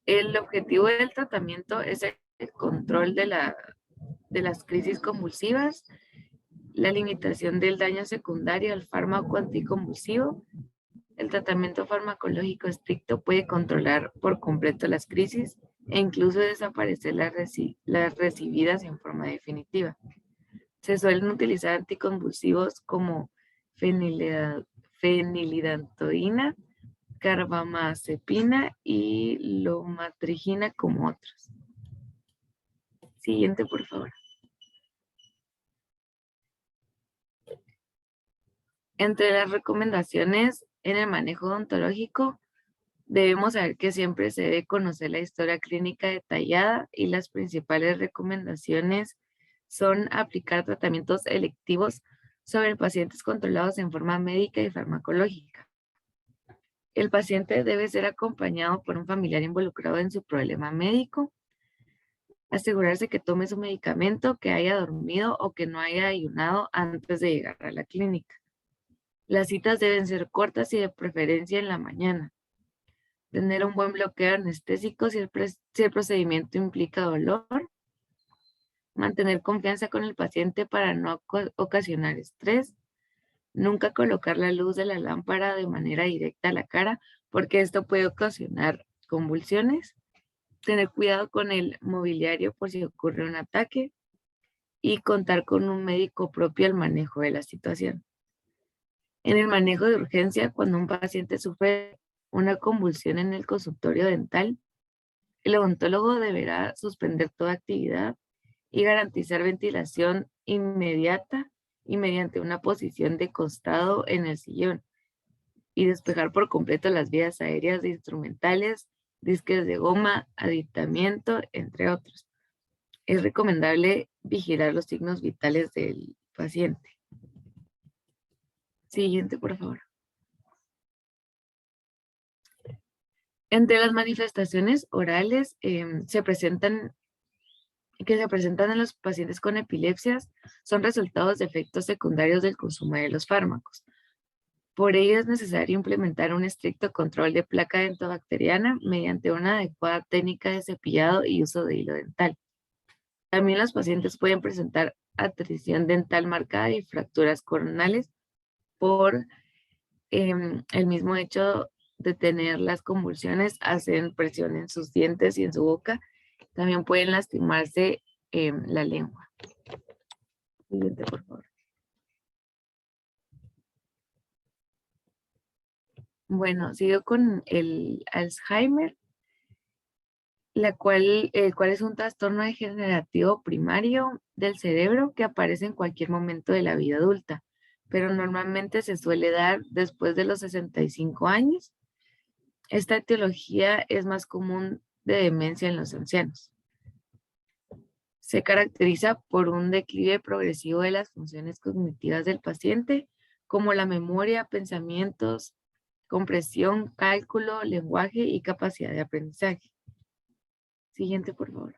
El objetivo del tratamiento es el control de las crisis convulsivas, la limitación del daño secundario al fármaco anticonvulsivo. El tratamiento farmacológico estricto puede controlar por completo las crisis e incluso desaparecer las recibidas en forma definitiva. Se suelen utilizar anticonvulsivos como fenilidantoína, carbamazepina y lomatrigina como otros. Siguiente, por favor. Entre las recomendaciones en el manejo odontológico, debemos saber que siempre se debe conocer la historia clínica detallada y las principales recomendaciones son aplicar tratamientos electivos sobre pacientes controlados en forma médica y farmacológica. El paciente debe ser acompañado por un familiar involucrado en su problema médico, asegurarse que tome su medicamento, que haya dormido o que no haya ayunado antes de llegar a la clínica. Las citas deben ser cortas y de preferencia en la mañana. Tener un buen bloqueo anestésico si el procedimiento implica dolor. Mantener confianza con el paciente para no ocasionar estrés. Nunca colocar la luz de la lámpara de manera directa a la cara porque esto puede ocasionar convulsiones. Tener cuidado con el mobiliario por si ocurre un ataque. Y contar con un médico propio al manejo de la situación. En el manejo de urgencia, cuando un paciente sufre una convulsión en el consultorio dental, el odontólogo deberá suspender toda actividad y garantizar ventilación inmediata y mediante una posición de costado en el sillón y despejar por completo las vías aéreas de instrumentales, disques de goma, aditamiento, entre otros. Es recomendable vigilar los signos vitales del paciente. Siguiente, por favor. Entre las manifestaciones orales que se presentan en los pacientes con epilepsias son resultados de efectos secundarios del consumo de los fármacos. Por ello es necesario implementar un estricto control de placa dentobacteriana mediante una adecuada técnica de cepillado y uso de hilo dental. También los pacientes pueden presentar atrición dental marcada y fracturas coronales por el mismo hecho de tener las convulsiones, hacen presión en sus dientes y en su boca. También pueden lastimarse la lengua. Siguiente, por favor. Bueno, sigo con el Alzheimer, el cual es un trastorno degenerativo primario del cerebro que aparece en cualquier momento de la vida adulta, pero normalmente se suele dar después de los 65 años. Esta etiología es más común de demencia en los ancianos. Se caracteriza por un declive progresivo de las funciones cognitivas del paciente, como la memoria, pensamientos, comprensión, cálculo, lenguaje y capacidad de aprendizaje. Siguiente, por favor.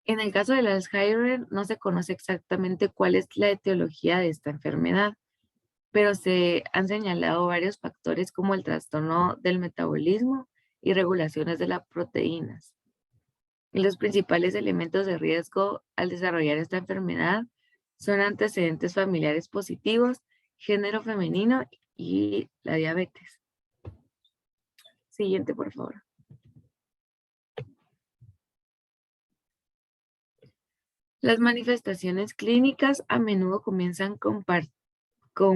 En el caso del Alzheimer, no se conoce exactamente cuál es la etiología de esta enfermedad, pero se han señalado varios factores como el trastorno del metabolismo y regulaciones de las proteínas. Y los principales elementos de riesgo al desarrollar esta enfermedad son antecedentes familiares positivos, género femenino y la diabetes. Siguiente, por favor. Las manifestaciones clínicas a menudo comienzan con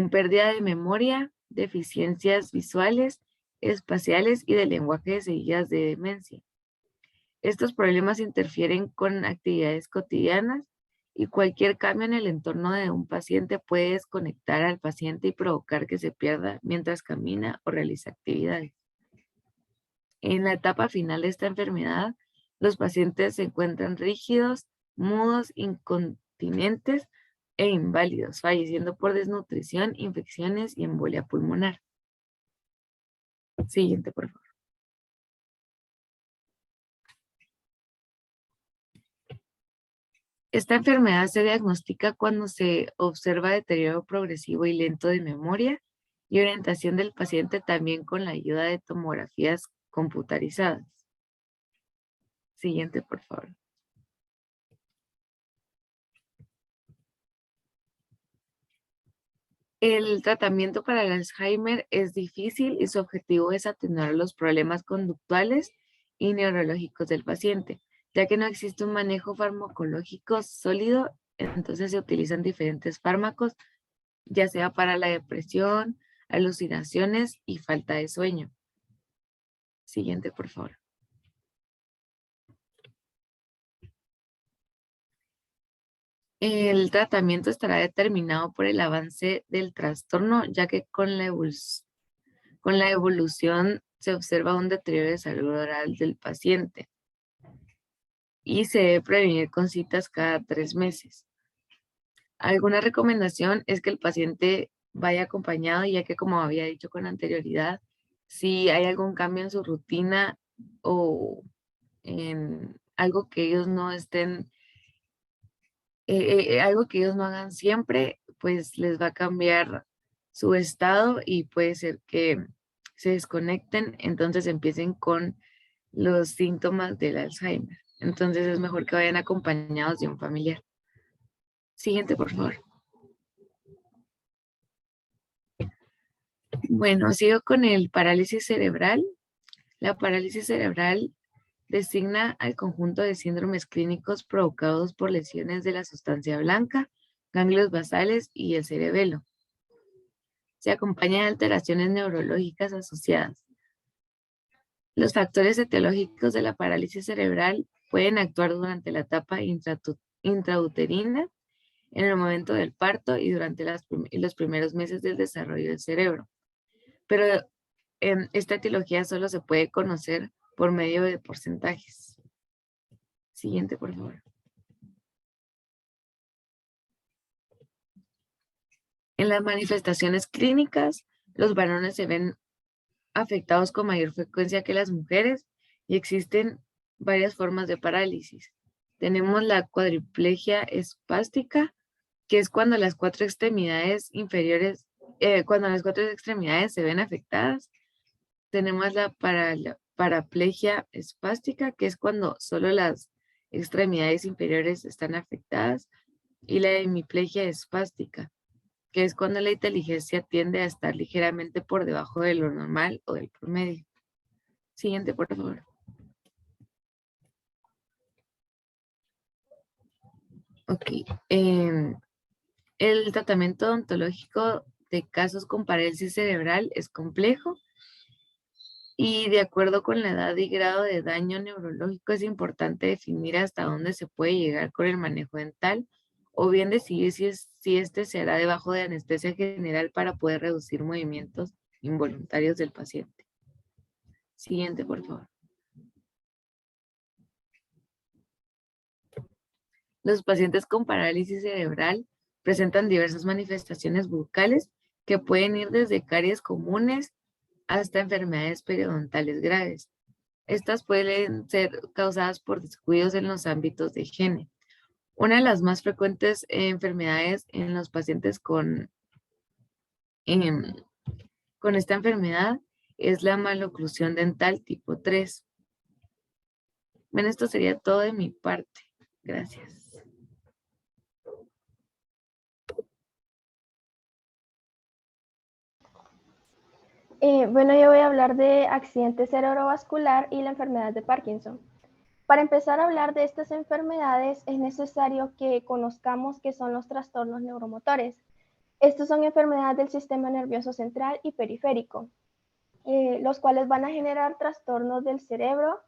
pérdida de memoria, deficiencias visuales, espaciales y de lenguaje seguidas de demencia. Estos problemas interfieren con actividades cotidianas y cualquier cambio en el entorno de un paciente puede desconectar al paciente y provocar que se pierda mientras camina o realiza actividades. En la etapa final de esta enfermedad, los pacientes se encuentran rígidos, mudos, incontinentes e inválidos, falleciendo por desnutrición, infecciones y embolia pulmonar. Siguiente, por favor. Esta enfermedad se diagnostica cuando se observa deterioro progresivo y lento de memoria y orientación del paciente también con la ayuda de tomografías computarizadas. Siguiente, por favor. El tratamiento para el Alzheimer es difícil y su objetivo es atenuar los problemas conductuales y neurológicos del paciente, ya que no existe un manejo farmacológico sólido, entonces se utilizan diferentes fármacos, ya sea para la depresión, alucinaciones y falta de sueño. Siguiente, por favor. El tratamiento estará determinado por el avance del trastorno, ya que con la evolución se observa un deterioro de salud oral del paciente y se debe prevenir con citas cada 3 meses. Alguna recomendación es que el paciente vaya acompañado, ya que como había dicho con anterioridad, si hay algún cambio en su rutina o en algo que ellos no estén, algo que ellos no hagan siempre, pues les va a cambiar su estado y puede ser que se desconecten, entonces empiecen con los síntomas del Alzheimer. Entonces es mejor que vayan acompañados de un familiar. Siguiente, por favor. Bueno, sigo con el parálisis cerebral. La parálisis cerebral designa al conjunto de síndromes clínicos provocados por lesiones de la sustancia blanca, ganglios basales y el cerebelo. Se acompaña de alteraciones neurológicas asociadas. Los factores etiológicos de la parálisis cerebral pueden actuar durante la etapa intrauterina, en el momento del parto y durante los primeros meses del desarrollo del cerebro. Pero esta etiología solo se puede conocer por medio de porcentajes. Siguiente, por favor. En las manifestaciones clínicas, los varones se ven afectados con mayor frecuencia que las mujeres y existen varias formas de parálisis. Tenemos la cuadriplegia espástica, que es cuando las 4 extremidades inferiores, se ven afectadas. Tenemos la paraplegia espástica, que es cuando solo las extremidades inferiores están afectadas. y la hemiplegia espástica, que es cuando la inteligencia tiende a estar ligeramente por debajo de lo normal o del promedio. Siguiente, por favor. Ok. El tratamiento odontológico de casos con parálisis cerebral es complejo y de acuerdo con la edad y grado de daño neurológico es importante definir hasta dónde se puede llegar con el manejo dental o bien decidir si este se hará debajo de anestesia general para poder reducir movimientos involuntarios del paciente. Siguiente, por favor. Los pacientes con parálisis cerebral presentan diversas manifestaciones bucales que pueden ir desde caries comunes hasta enfermedades periodontales graves. Estas pueden ser causadas por descuidos en los ámbitos de higiene. Una de las más frecuentes enfermedades en los pacientes em, con esta enfermedad es la maloclusión dental tipo 3. Bueno, esto sería todo de mi parte. Gracias. Bueno, yo voy a hablar de accidente cerebrovascular y la enfermedad de Parkinson. Para empezar a hablar de estas enfermedades es necesario que conozcamos qué son los trastornos neuromotores. Estos son enfermedades del sistema nervioso central y periférico, los cuales van a generar trastornos del cerebro,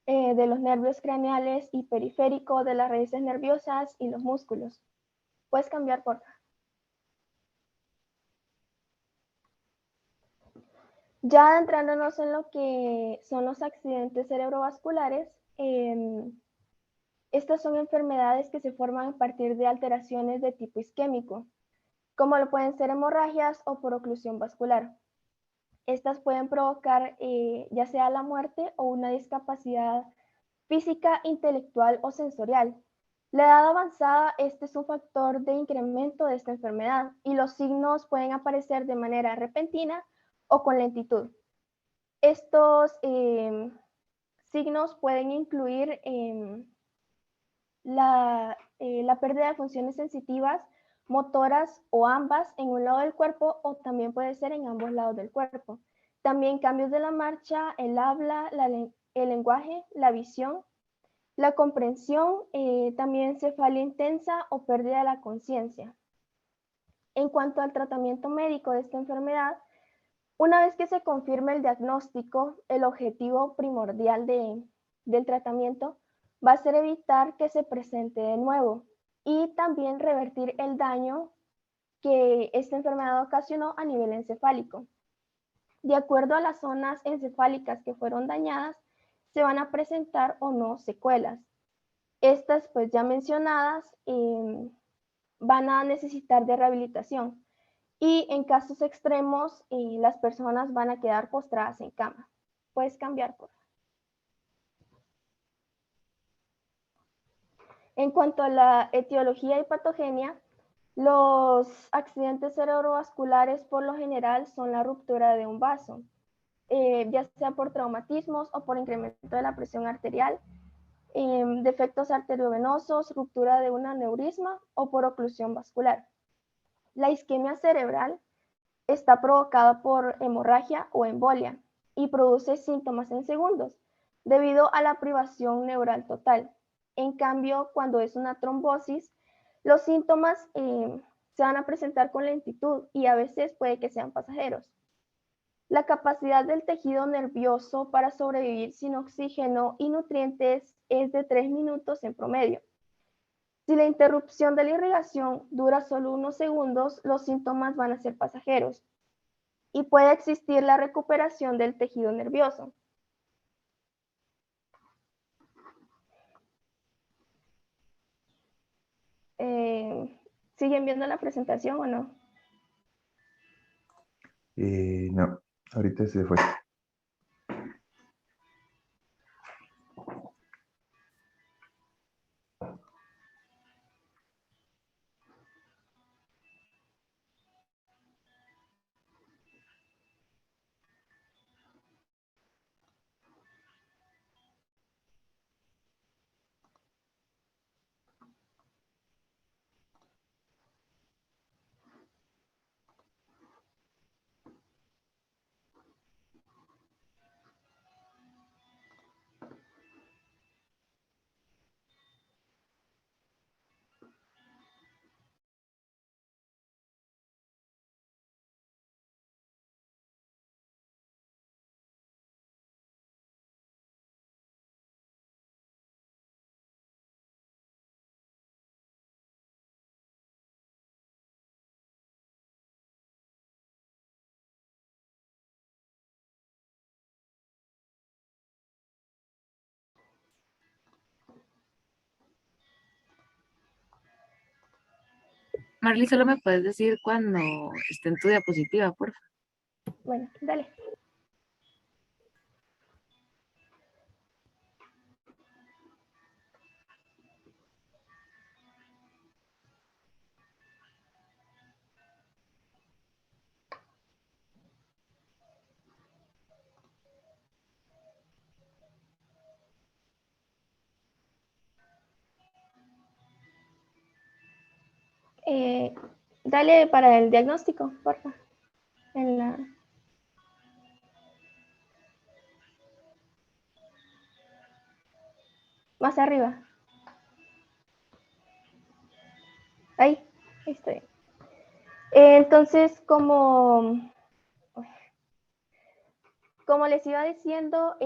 de los nervios craneales y periférico, de las raíces nerviosas y los músculos. ¿Puedes cambiar, por favor? Ya adentrándonos en lo que son los accidentes cerebrovasculares, estas son enfermedades que se forman a partir de alteraciones de tipo isquémico, como lo pueden ser hemorragias o por oclusión vascular. Estas pueden provocar ya sea la muerte o una discapacidad física, intelectual o sensorial. La edad avanzada, este es un factor de incremento de esta enfermedad y los signos pueden aparecer de manera repentina o con lentitud. Estos signos pueden incluir la pérdida de funciones sensitivas, motoras o ambas en un lado del cuerpo o también puede ser en ambos lados del cuerpo. También cambios de la marcha, el habla, el lenguaje, la visión, la comprensión, también cefalia intensa o pérdida de la conciencia. En cuanto al tratamiento médico de esta enfermedad, una vez que se confirme el diagnóstico, el objetivo primordial del tratamiento va a ser evitar que se presente de nuevo y también revertir el daño que esta enfermedad ocasionó a nivel encefálico. De acuerdo a las zonas encefálicas que fueron dañadas, se van a presentar o no secuelas. Estas, pues ya mencionadas, van a necesitar de rehabilitación. Y en casos extremos, las personas van a quedar postradas en cama. Puedes cambiar, por favor. En cuanto a la etiología y patogenia, los accidentes cerebrovasculares por lo general son la ruptura de un vaso, ya sea por traumatismos o por incremento de la presión arterial, defectos arteriovenosos, ruptura de un aneurisma o por oclusión vascular. La isquemia cerebral está provocada por hemorragia o embolia y produce síntomas en segundos debido a la privación neural total. En cambio, cuando es una trombosis, los síntomas se van a presentar con lentitud y a veces puede que sean pasajeros. La capacidad del tejido nervioso para sobrevivir sin oxígeno y nutrientes es de 3 minutos en promedio. Si la interrupción de la irrigación dura solo unos segundos, los síntomas van a ser pasajeros y puede existir la recuperación del tejido nervioso. ¿Siguen viendo la presentación o no? No, ahorita se fue. Marley, solo me puedes decir cuando esté en tu diapositiva, por favor. Bueno, dale. Dale para el diagnóstico, por favor. Más arriba. Ahí estoy. Entonces, como les iba diciendo,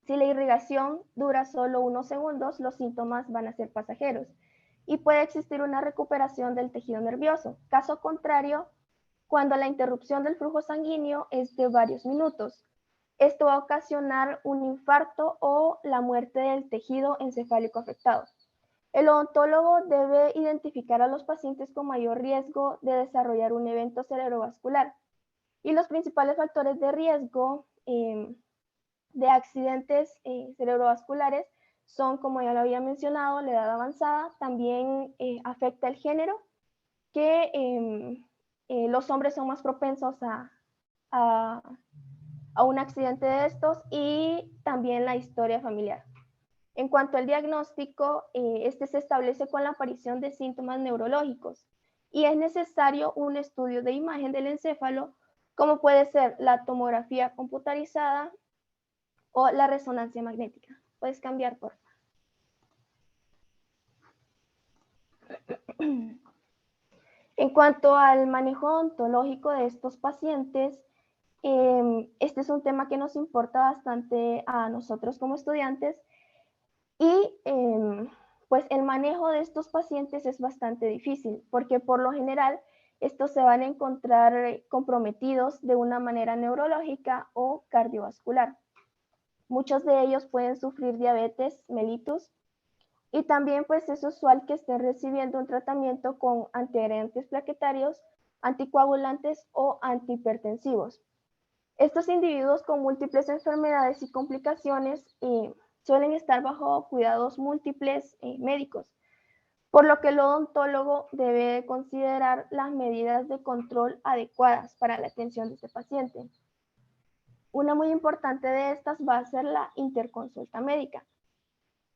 si la irrigación dura solo unos segundos, los síntomas van a ser pasajeros y puede existir una recuperación del tejido nervioso. Caso contrario, cuando la interrupción del flujo sanguíneo es de varios minutos, esto va a ocasionar un infarto o la muerte del tejido encefálico afectado. El odontólogo debe identificar a los pacientes con mayor riesgo de desarrollar un evento cerebrovascular. Y los principales factores de riesgo de accidentes cerebrovasculares son, como ya lo había mencionado, la edad avanzada, también afecta el género, que los hombres son más propensos a un accidente de estos, y también la historia familiar. En cuanto al diagnóstico, este se establece con la aparición de síntomas neurológicos y es necesario un estudio de imagen del encéfalo, como puede ser la tomografía computarizada o la resonancia magnética. Puedes cambiar, por favor. En cuanto al manejo odontológico de estos pacientes, este es un tema que nos importa bastante a nosotros como estudiantes, y pues el manejo de estos pacientes es bastante difícil, porque por lo general estos se van a encontrar comprometidos de una manera neurológica o cardiovascular. Muchos de ellos pueden sufrir diabetes mellitus, y también pues es usual que estén recibiendo un tratamiento con antiadherentes plaquetarios, anticoagulantes o antihipertensivos. Estos individuos con múltiples enfermedades y complicaciones suelen estar bajo cuidados múltiples médicos, por lo que el odontólogo debe considerar las medidas de control adecuadas para la atención de este paciente. Una muy importante de estas va a ser la interconsulta médica,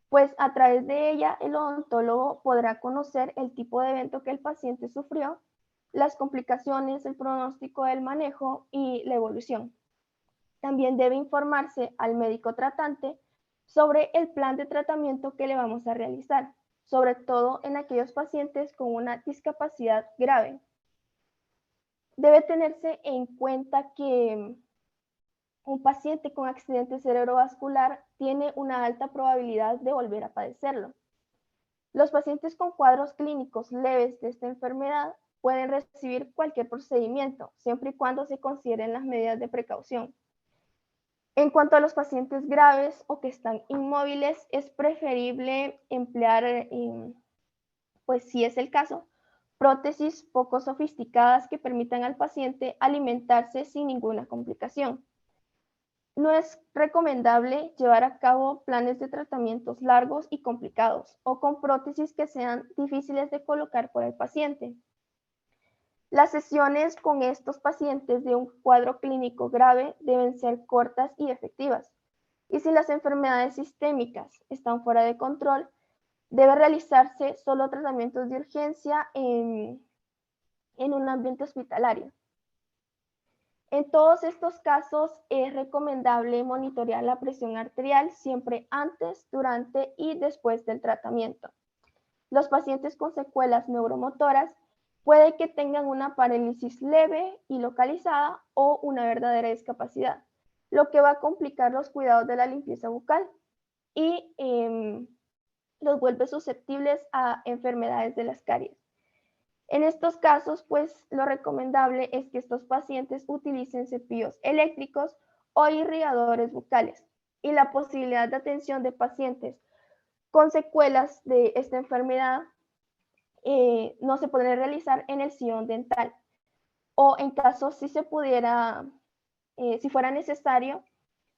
pues a través de ella el odontólogo podrá conocer el tipo de evento que el paciente sufrió, las complicaciones, el pronóstico del manejo y la evolución. También debe informarse al médico tratante sobre el plan de tratamiento que le vamos a realizar, sobre todo en aquellos pacientes con una discapacidad grave. Debe tenerse en cuenta que un paciente con accidente cerebrovascular tiene una alta probabilidad de volver a padecerlo. Los pacientes con cuadros clínicos leves de esta enfermedad pueden recibir cualquier procedimiento, siempre y cuando se consideren las medidas de precaución. En cuanto a los pacientes graves o que están inmóviles, es preferible emplear, pues si es el caso, prótesis poco sofisticadas que permitan al paciente alimentarse sin ninguna complicación. No es recomendable llevar a cabo planes de tratamientos largos y complicados o con prótesis que sean difíciles de colocar por el paciente. Las sesiones con estos pacientes de un cuadro clínico grave deben ser cortas y efectivas. Y si las enfermedades sistémicas están fuera de control, debe realizarse solo tratamientos de urgencia en un ambiente hospitalario. En todos estos casos es recomendable monitorear la presión arterial siempre antes, durante y después del tratamiento. Los pacientes con secuelas neuromotoras puede que tengan una parálisis leve y localizada o una verdadera discapacidad, lo que va a complicar los cuidados de la limpieza bucal y los vuelve susceptibles a enfermedades de las caries. En estos casos, pues lo recomendable es que estos pacientes utilicen cepillos eléctricos o irrigadores bucales, y la posibilidad de atención de pacientes con secuelas de esta enfermedad no se podría realizar en el sillón dental. O en caso si se pudiera, si fuera necesario,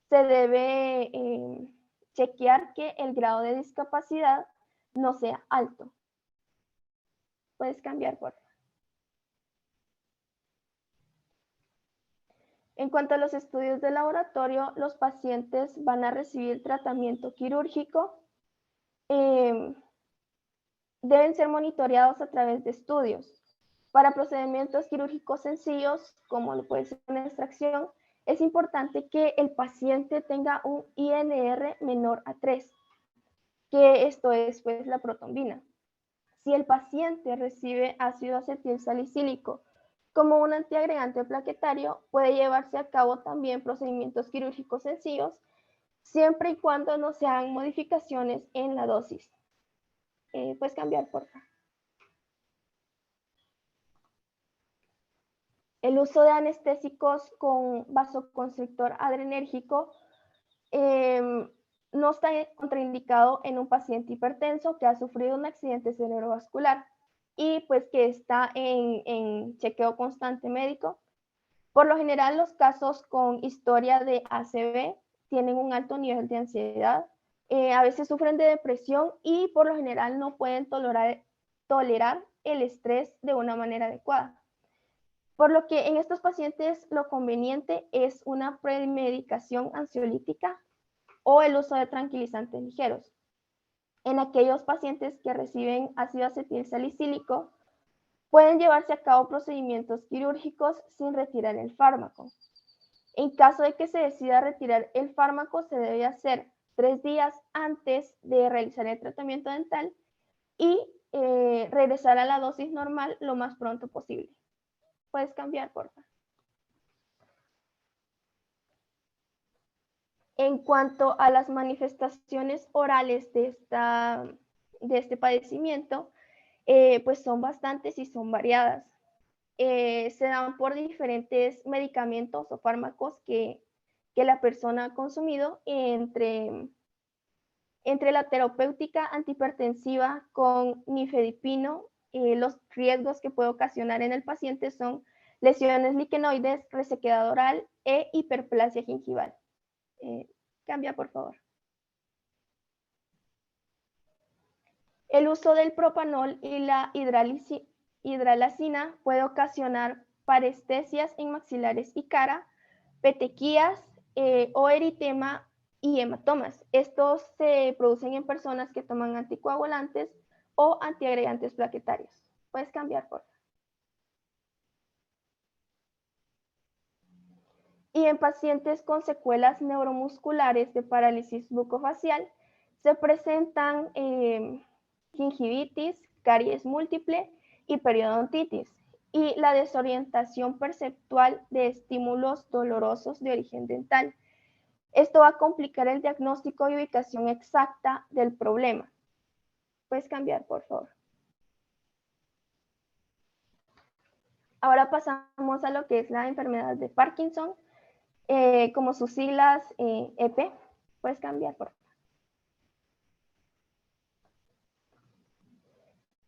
se debe chequear que el grado de discapacidad no sea alto. Puedes cambiar, por favor. En cuanto a los estudios de laboratorio, los pacientes van a recibir tratamiento quirúrgico. Deben ser monitoreados a través de estudios. Para procedimientos quirúrgicos sencillos, como lo puede ser una extracción, es importante que el paciente tenga un INR menor a 3, que esto es pues la protombina. Si el paciente recibe ácido acetil salicílico como un antiagregante plaquetario, puede llevarse a cabo también procedimientos quirúrgicos sencillos, siempre y cuando no se hagan modificaciones en la dosis. Puedes cambiar, por favor. El uso de anestésicos con vasoconstrictor adrenérgico no está contraindicado en un paciente hipertenso que ha sufrido un accidente cerebrovascular y pues que está en chequeo constante médico. Por lo general, los casos con historia de ACV tienen un alto nivel de ansiedad, a veces sufren de depresión y por lo general no pueden tolerar el estrés de una manera adecuada. Por lo que en estos pacientes lo conveniente es una premedicación ansiolítica o el uso de tranquilizantes ligeros. En aquellos pacientes que reciben ácido acetil salicílico, pueden llevarse a cabo procedimientos quirúrgicos sin retirar el fármaco. En caso de que se decida retirar el fármaco, se debe hacer 3 días antes de realizar el tratamiento dental y regresar a la dosis normal lo más pronto posible. Puedes cambiar, por favor. En cuanto a las manifestaciones orales de este padecimiento, pues son bastantes y son variadas. Se dan por diferentes medicamentos o fármacos que la persona ha consumido entre la terapéutica antihipertensiva con nifedipino. Los riesgos que puede ocasionar en el paciente son lesiones liquenoides, resequedad oral e hiperplasia gingival. Cambia, por favor. El uso del propanol y la hidralazina puede ocasionar parestesias en maxilares y cara, petequías o eritema y hematomas. Estos se producen en personas que toman anticoagulantes o antiagregantes plaquetarios. Puedes cambiar, por favor. Y en pacientes con secuelas neuromusculares de parálisis bucofacial se presentan gingivitis, caries múltiple y periodontitis y la desorientación perceptual de estímulos dolorosos de origen dental. Esto va a complicar el diagnóstico y ubicación exacta del problema. Puedes cambiar, por favor. Ahora pasamos a lo que es la enfermedad de Parkinson, como sus siglas EP. Puedes cambiar, por favor.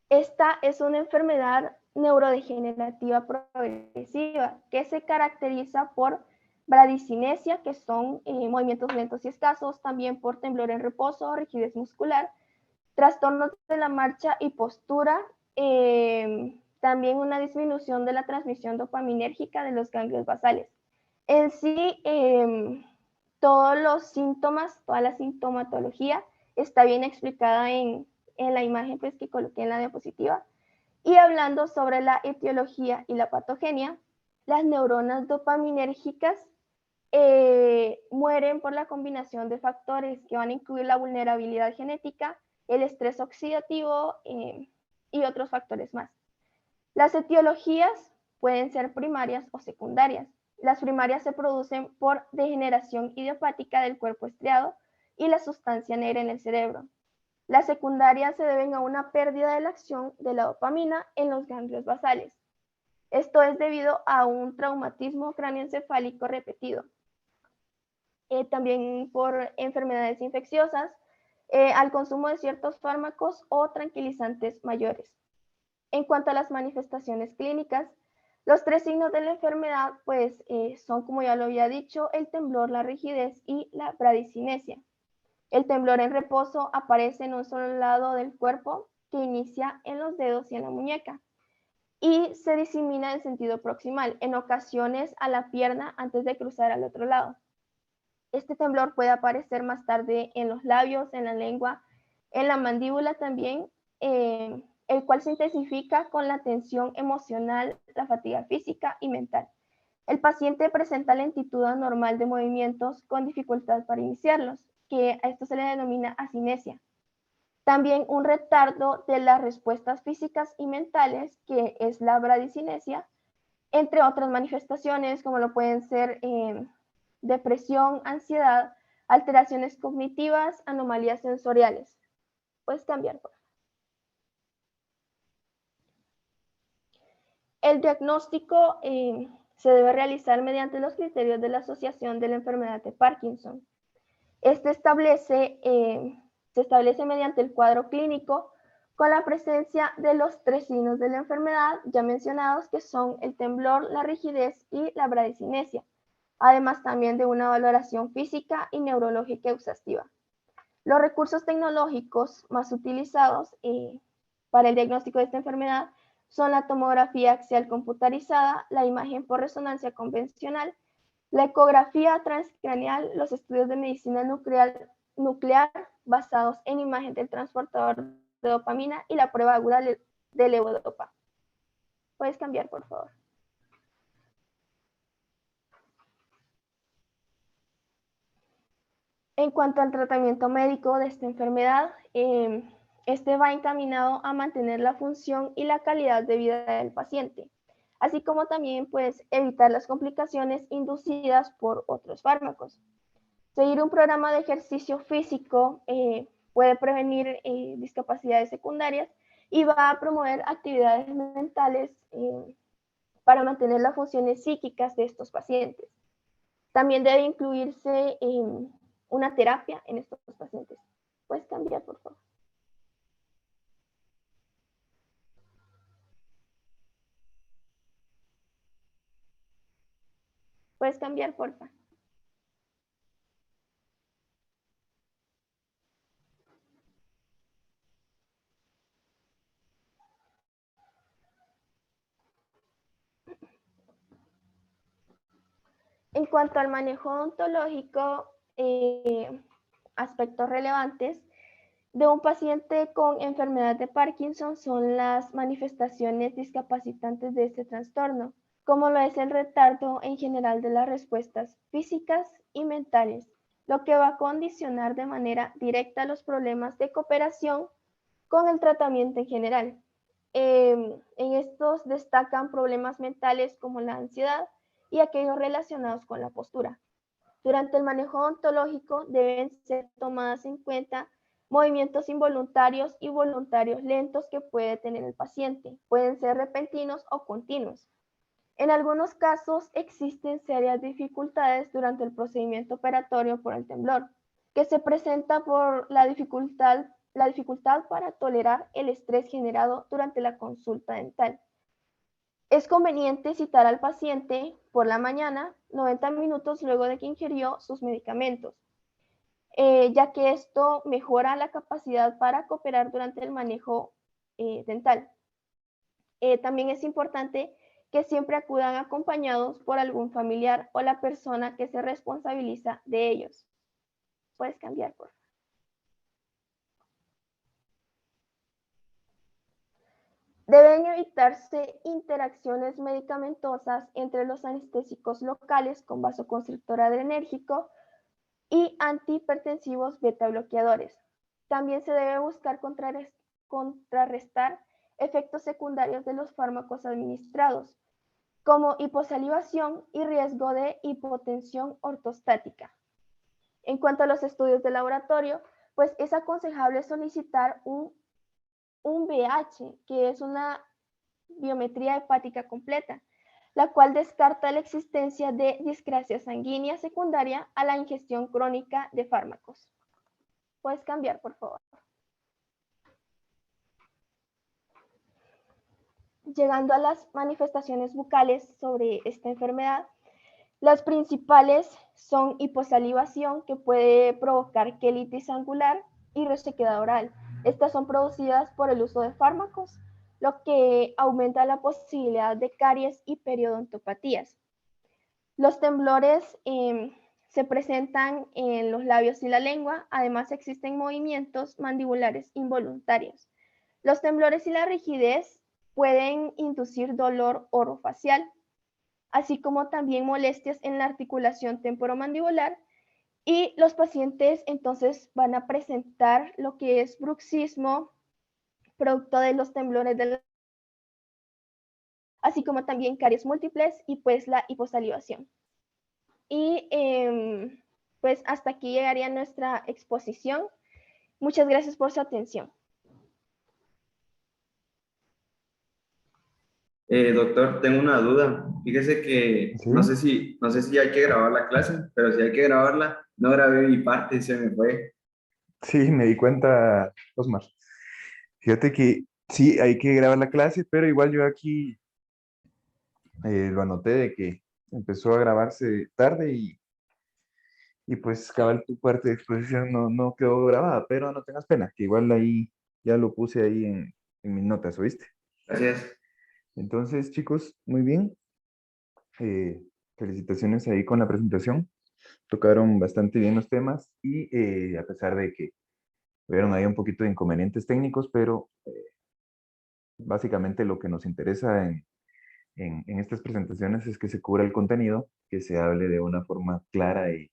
Esta es una enfermedad neurodegenerativa progresiva que se caracteriza por bradicinesia, que son movimientos lentos y escasos, también por temblor en reposo, rigidez muscular, trastornos de la marcha y postura, también una disminución de la transmisión dopaminérgica de los ganglios basales. En sí, todos los síntomas, toda la sintomatología está bien explicada en la imagen pues, que coloqué en la diapositiva. Y hablando sobre la etiología y la patogenia, las neuronas dopaminérgicas mueren por la combinación de factores que van a incluir la vulnerabilidad genética, el estrés oxidativo y otros factores más. Las etiologías pueden ser primarias o secundarias. Las primarias se producen por degeneración idiopática del cuerpo estriado y la sustancia negra en el cerebro. Las secundarias se deben a una pérdida de la acción de la dopamina en los ganglios basales. Esto es debido a un traumatismo cráneoencefálico repetido. También por enfermedades infecciosas, al consumo de ciertos fármacos o tranquilizantes mayores. En cuanto a las manifestaciones clínicas, los 3 signos de la enfermedad pues, son, como ya lo había dicho, el temblor, la rigidez y la bradicinesia. El temblor en reposo aparece en un solo lado del cuerpo que inicia en los dedos y en la muñeca y se disemina en sentido proximal, en ocasiones a la pierna antes de cruzar al otro lado. Este temblor puede aparecer más tarde en los labios, en la lengua, en la mandíbula también, el cual se intensifica con la tensión emocional, la fatiga física y mental. El paciente presenta lentitud anormal de movimientos con dificultad para iniciarlos, que a esto se le denomina asinesia. También un retardo de las respuestas físicas y mentales, que es la bradicinesia, entre otras manifestaciones como lo pueden ser depresión, ansiedad, alteraciones cognitivas, anomalías sensoriales. Puedes cambiar, por favor. El diagnóstico se debe realizar mediante los criterios de la Asociación de la Enfermedad de Parkinson. Este se establece mediante el cuadro clínico con la presencia de los 3 signos de la enfermedad ya mencionados, que son el temblor, la rigidez y la bradicinesia, además también de una valoración física y neurológica exhaustiva. Los recursos tecnológicos más utilizados para el diagnóstico de esta enfermedad son la tomografía axial computarizada, la imagen por resonancia convencional, la ecografía transcraneal, los estudios de medicina nuclear basados en imagen del transportador de dopamina y la prueba aguda de levodopa. Puedes cambiar, por favor. En cuanto al tratamiento médico de esta enfermedad, este va encaminado a mantener la función y la calidad de vida del paciente, así como también pues, evitar las complicaciones inducidas por otros fármacos. Seguir un programa de ejercicio físico puede prevenir discapacidades secundarias y va a promover actividades mentales para mantener las funciones psíquicas de estos pacientes. También debe incluirse una terapia en estos pacientes. ¿Puedes cambiar, por favor? ¿Puedes cambiar, por favor? En cuanto al manejo odontológico, aspectos relevantes de un paciente con enfermedad de Parkinson son las manifestaciones discapacitantes de este trastorno, como lo es el retardo en general de las respuestas físicas y mentales, lo que va a condicionar de manera directa los problemas de cooperación con el tratamiento en general. En estos destacan problemas mentales como la ansiedad y aquellos relacionados con la postura. Durante el manejo odontológico deben ser tomadas en cuenta movimientos involuntarios y voluntarios lentos que puede tener el paciente. Pueden ser repentinos o continuos. En algunos casos existen serias dificultades durante el procedimiento operatorio por el temblor, que se presenta por la dificultad para tolerar el estrés generado durante la consulta dental. Es conveniente citar al paciente por la mañana, 90 minutos luego de que ingirió sus medicamentos, ya que esto mejora la capacidad para cooperar durante el manejo dental. También es importante que siempre acudan acompañados por algún familiar o la persona que se responsabiliza de ellos. Puedes cambiar, por favor. Deben evitarse interacciones medicamentosas entre los anestésicos locales con vasoconstrictor adrenérgico y antihipertensivos beta bloqueadores. También se debe buscar contrarrestar efectos secundarios de los fármacos administrados, como hiposalivación y riesgo de hipotensión ortostática. En cuanto a los estudios de laboratorio, pues es aconsejable solicitar un VH, que es una biometría hepática completa, la cual descarta la existencia de discrasia sanguínea secundaria a la ingestión crónica de fármacos. Puedes cambiar, por favor. llegando a las manifestaciones bucales sobre esta enfermedad, las principales son hiposalivación, que puede provocar quelitis angular, y resequedad oral. Estas son producidas por el uso de fármacos, lo que aumenta la posibilidad de caries y periodontopatías. Los temblores se presentan en los labios y la lengua. Además, existen movimientos mandibulares involuntarios. Los temblores y la rigidez pueden inducir dolor orofacial, así como también molestias en la articulación temporomandibular, y los pacientes entonces van a presentar lo que es bruxismo, producto de los temblores así como también caries múltiples y pues la hiposalivación. Y pues hasta aquí llegaría nuestra exposición. Muchas gracias por su atención. Doctor, tengo una duda. Fíjese que ¿Sí? no sé si hay que grabar la clase, pero si hay que grabarla, no grabé mi parte y se me fue. Sí, me di cuenta, Osmar. Fíjate que sí, hay que grabar la clase, pero igual yo aquí lo anoté de que empezó a grabarse tarde y pues cabal tu parte de exposición no quedó grabada, pero no tengas pena, que igual ahí ya lo puse ahí en mis notas, ¿oíste? Gracias. Entonces, chicos, muy bien. Eh, Felicitaciones ahí con la presentación. Tocaron bastante bien los temas y a pesar de que hubieron ahí un poquito de inconvenientes técnicos, pero básicamente lo que nos interesa en estas presentaciones es que se cubra el contenido, que se hable de una forma clara y,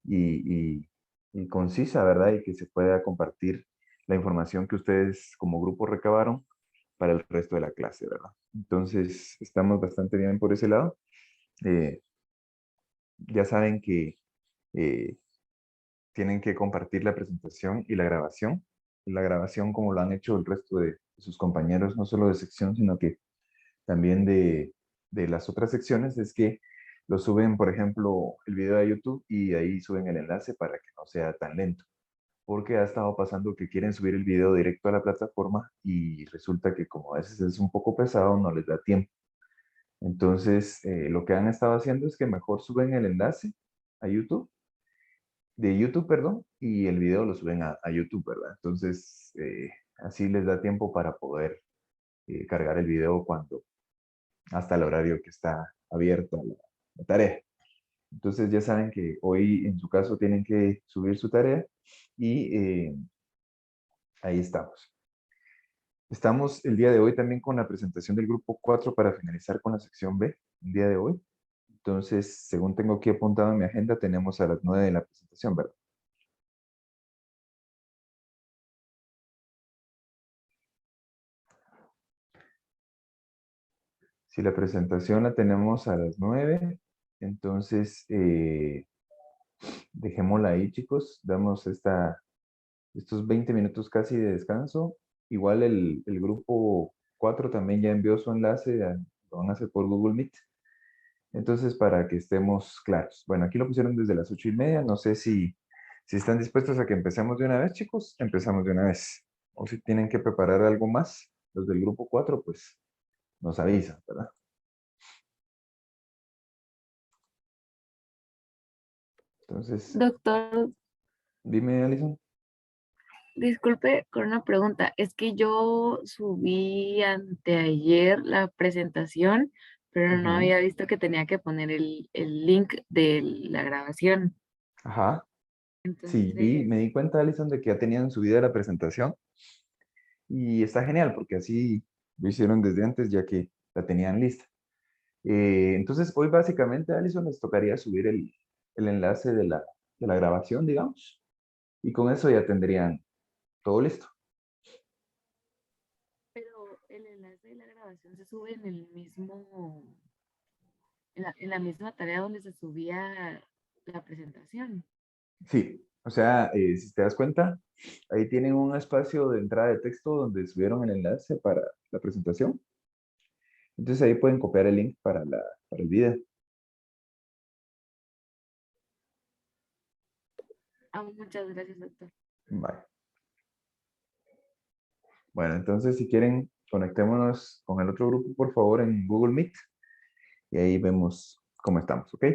y concisa, ¿verdad? Y que se pueda compartir la información que ustedes como grupo recabaron para el resto de la clase, ¿verdad? Entonces, estamos bastante bien por ese lado. Eh, ya saben que eh, tienen que compartir la presentación y la grabación. La grabación, como lo han hecho el resto de sus compañeros, no solo de sección, sino que también de las otras secciones, es que lo suben, por ejemplo, el video a YouTube y ahí suben el enlace para que no sea tan lento. Porque ha estado pasando que quieren subir el video directo a la plataforma y resulta que como a veces es un poco pesado, no les da tiempo. Entonces, lo que han estado haciendo es que mejor suben el enlace a YouTube, de YouTube, perdón, y el video lo suben a YouTube, ¿verdad? Entonces, así les da tiempo para poder cargar el video cuando, hasta el horario que está abierta la tarea. Entonces ya saben que hoy en su caso tienen que subir su tarea y ahí estamos. Estamos el día de hoy también con la presentación del grupo 4 para finalizar con la sección B, el día de hoy. Entonces, según tengo aquí apuntado en mi agenda, tenemos a las 9 de la presentación, ¿verdad? Si la presentación la tenemos a las 9, entonces dejémosla ahí, chicos. Damos estos 20 minutos casi de descanso. Igual el grupo 4 también ya envió su enlace, lo van a hacer por Google Meet. Entonces, para que estemos claros. Bueno, aquí lo pusieron desde las 8:30. No sé si están dispuestos a que empecemos de una vez, chicos. Empezamos de una vez. O si tienen que preparar algo más, los del grupo 4, pues nos avisan, ¿verdad? Entonces, Doctor, dime, Alison. disculpe con una pregunta. Es que yo subí anteayer la presentación, pero no Ujú. había visto que tenía que poner el link de la grabación. Ajá. Sí, Entonces, me di cuenta, Alison, de que ya tenían subida la presentación y está genial porque así lo hicieron desde antes ya que la tenían lista. Entonces, hoy básicamente, Alison, les tocaría subir el enlace de la grabación, digamos, y con eso ya tendrían todo listo. pero el enlace de la grabación se sube en el mismo, en la misma tarea donde se subía la presentación. Sí, o sea, si te das cuenta, ahí tienen un espacio de entrada de texto donde subieron el enlace para la presentación. Entonces ahí pueden copiar el link para el video. Ah, muchas gracias, doctor. Vale. Bueno, entonces si quieren, conectémonos con el otro grupo, por favor, en Google Meet. Y ahí vemos cómo estamos, ¿ok?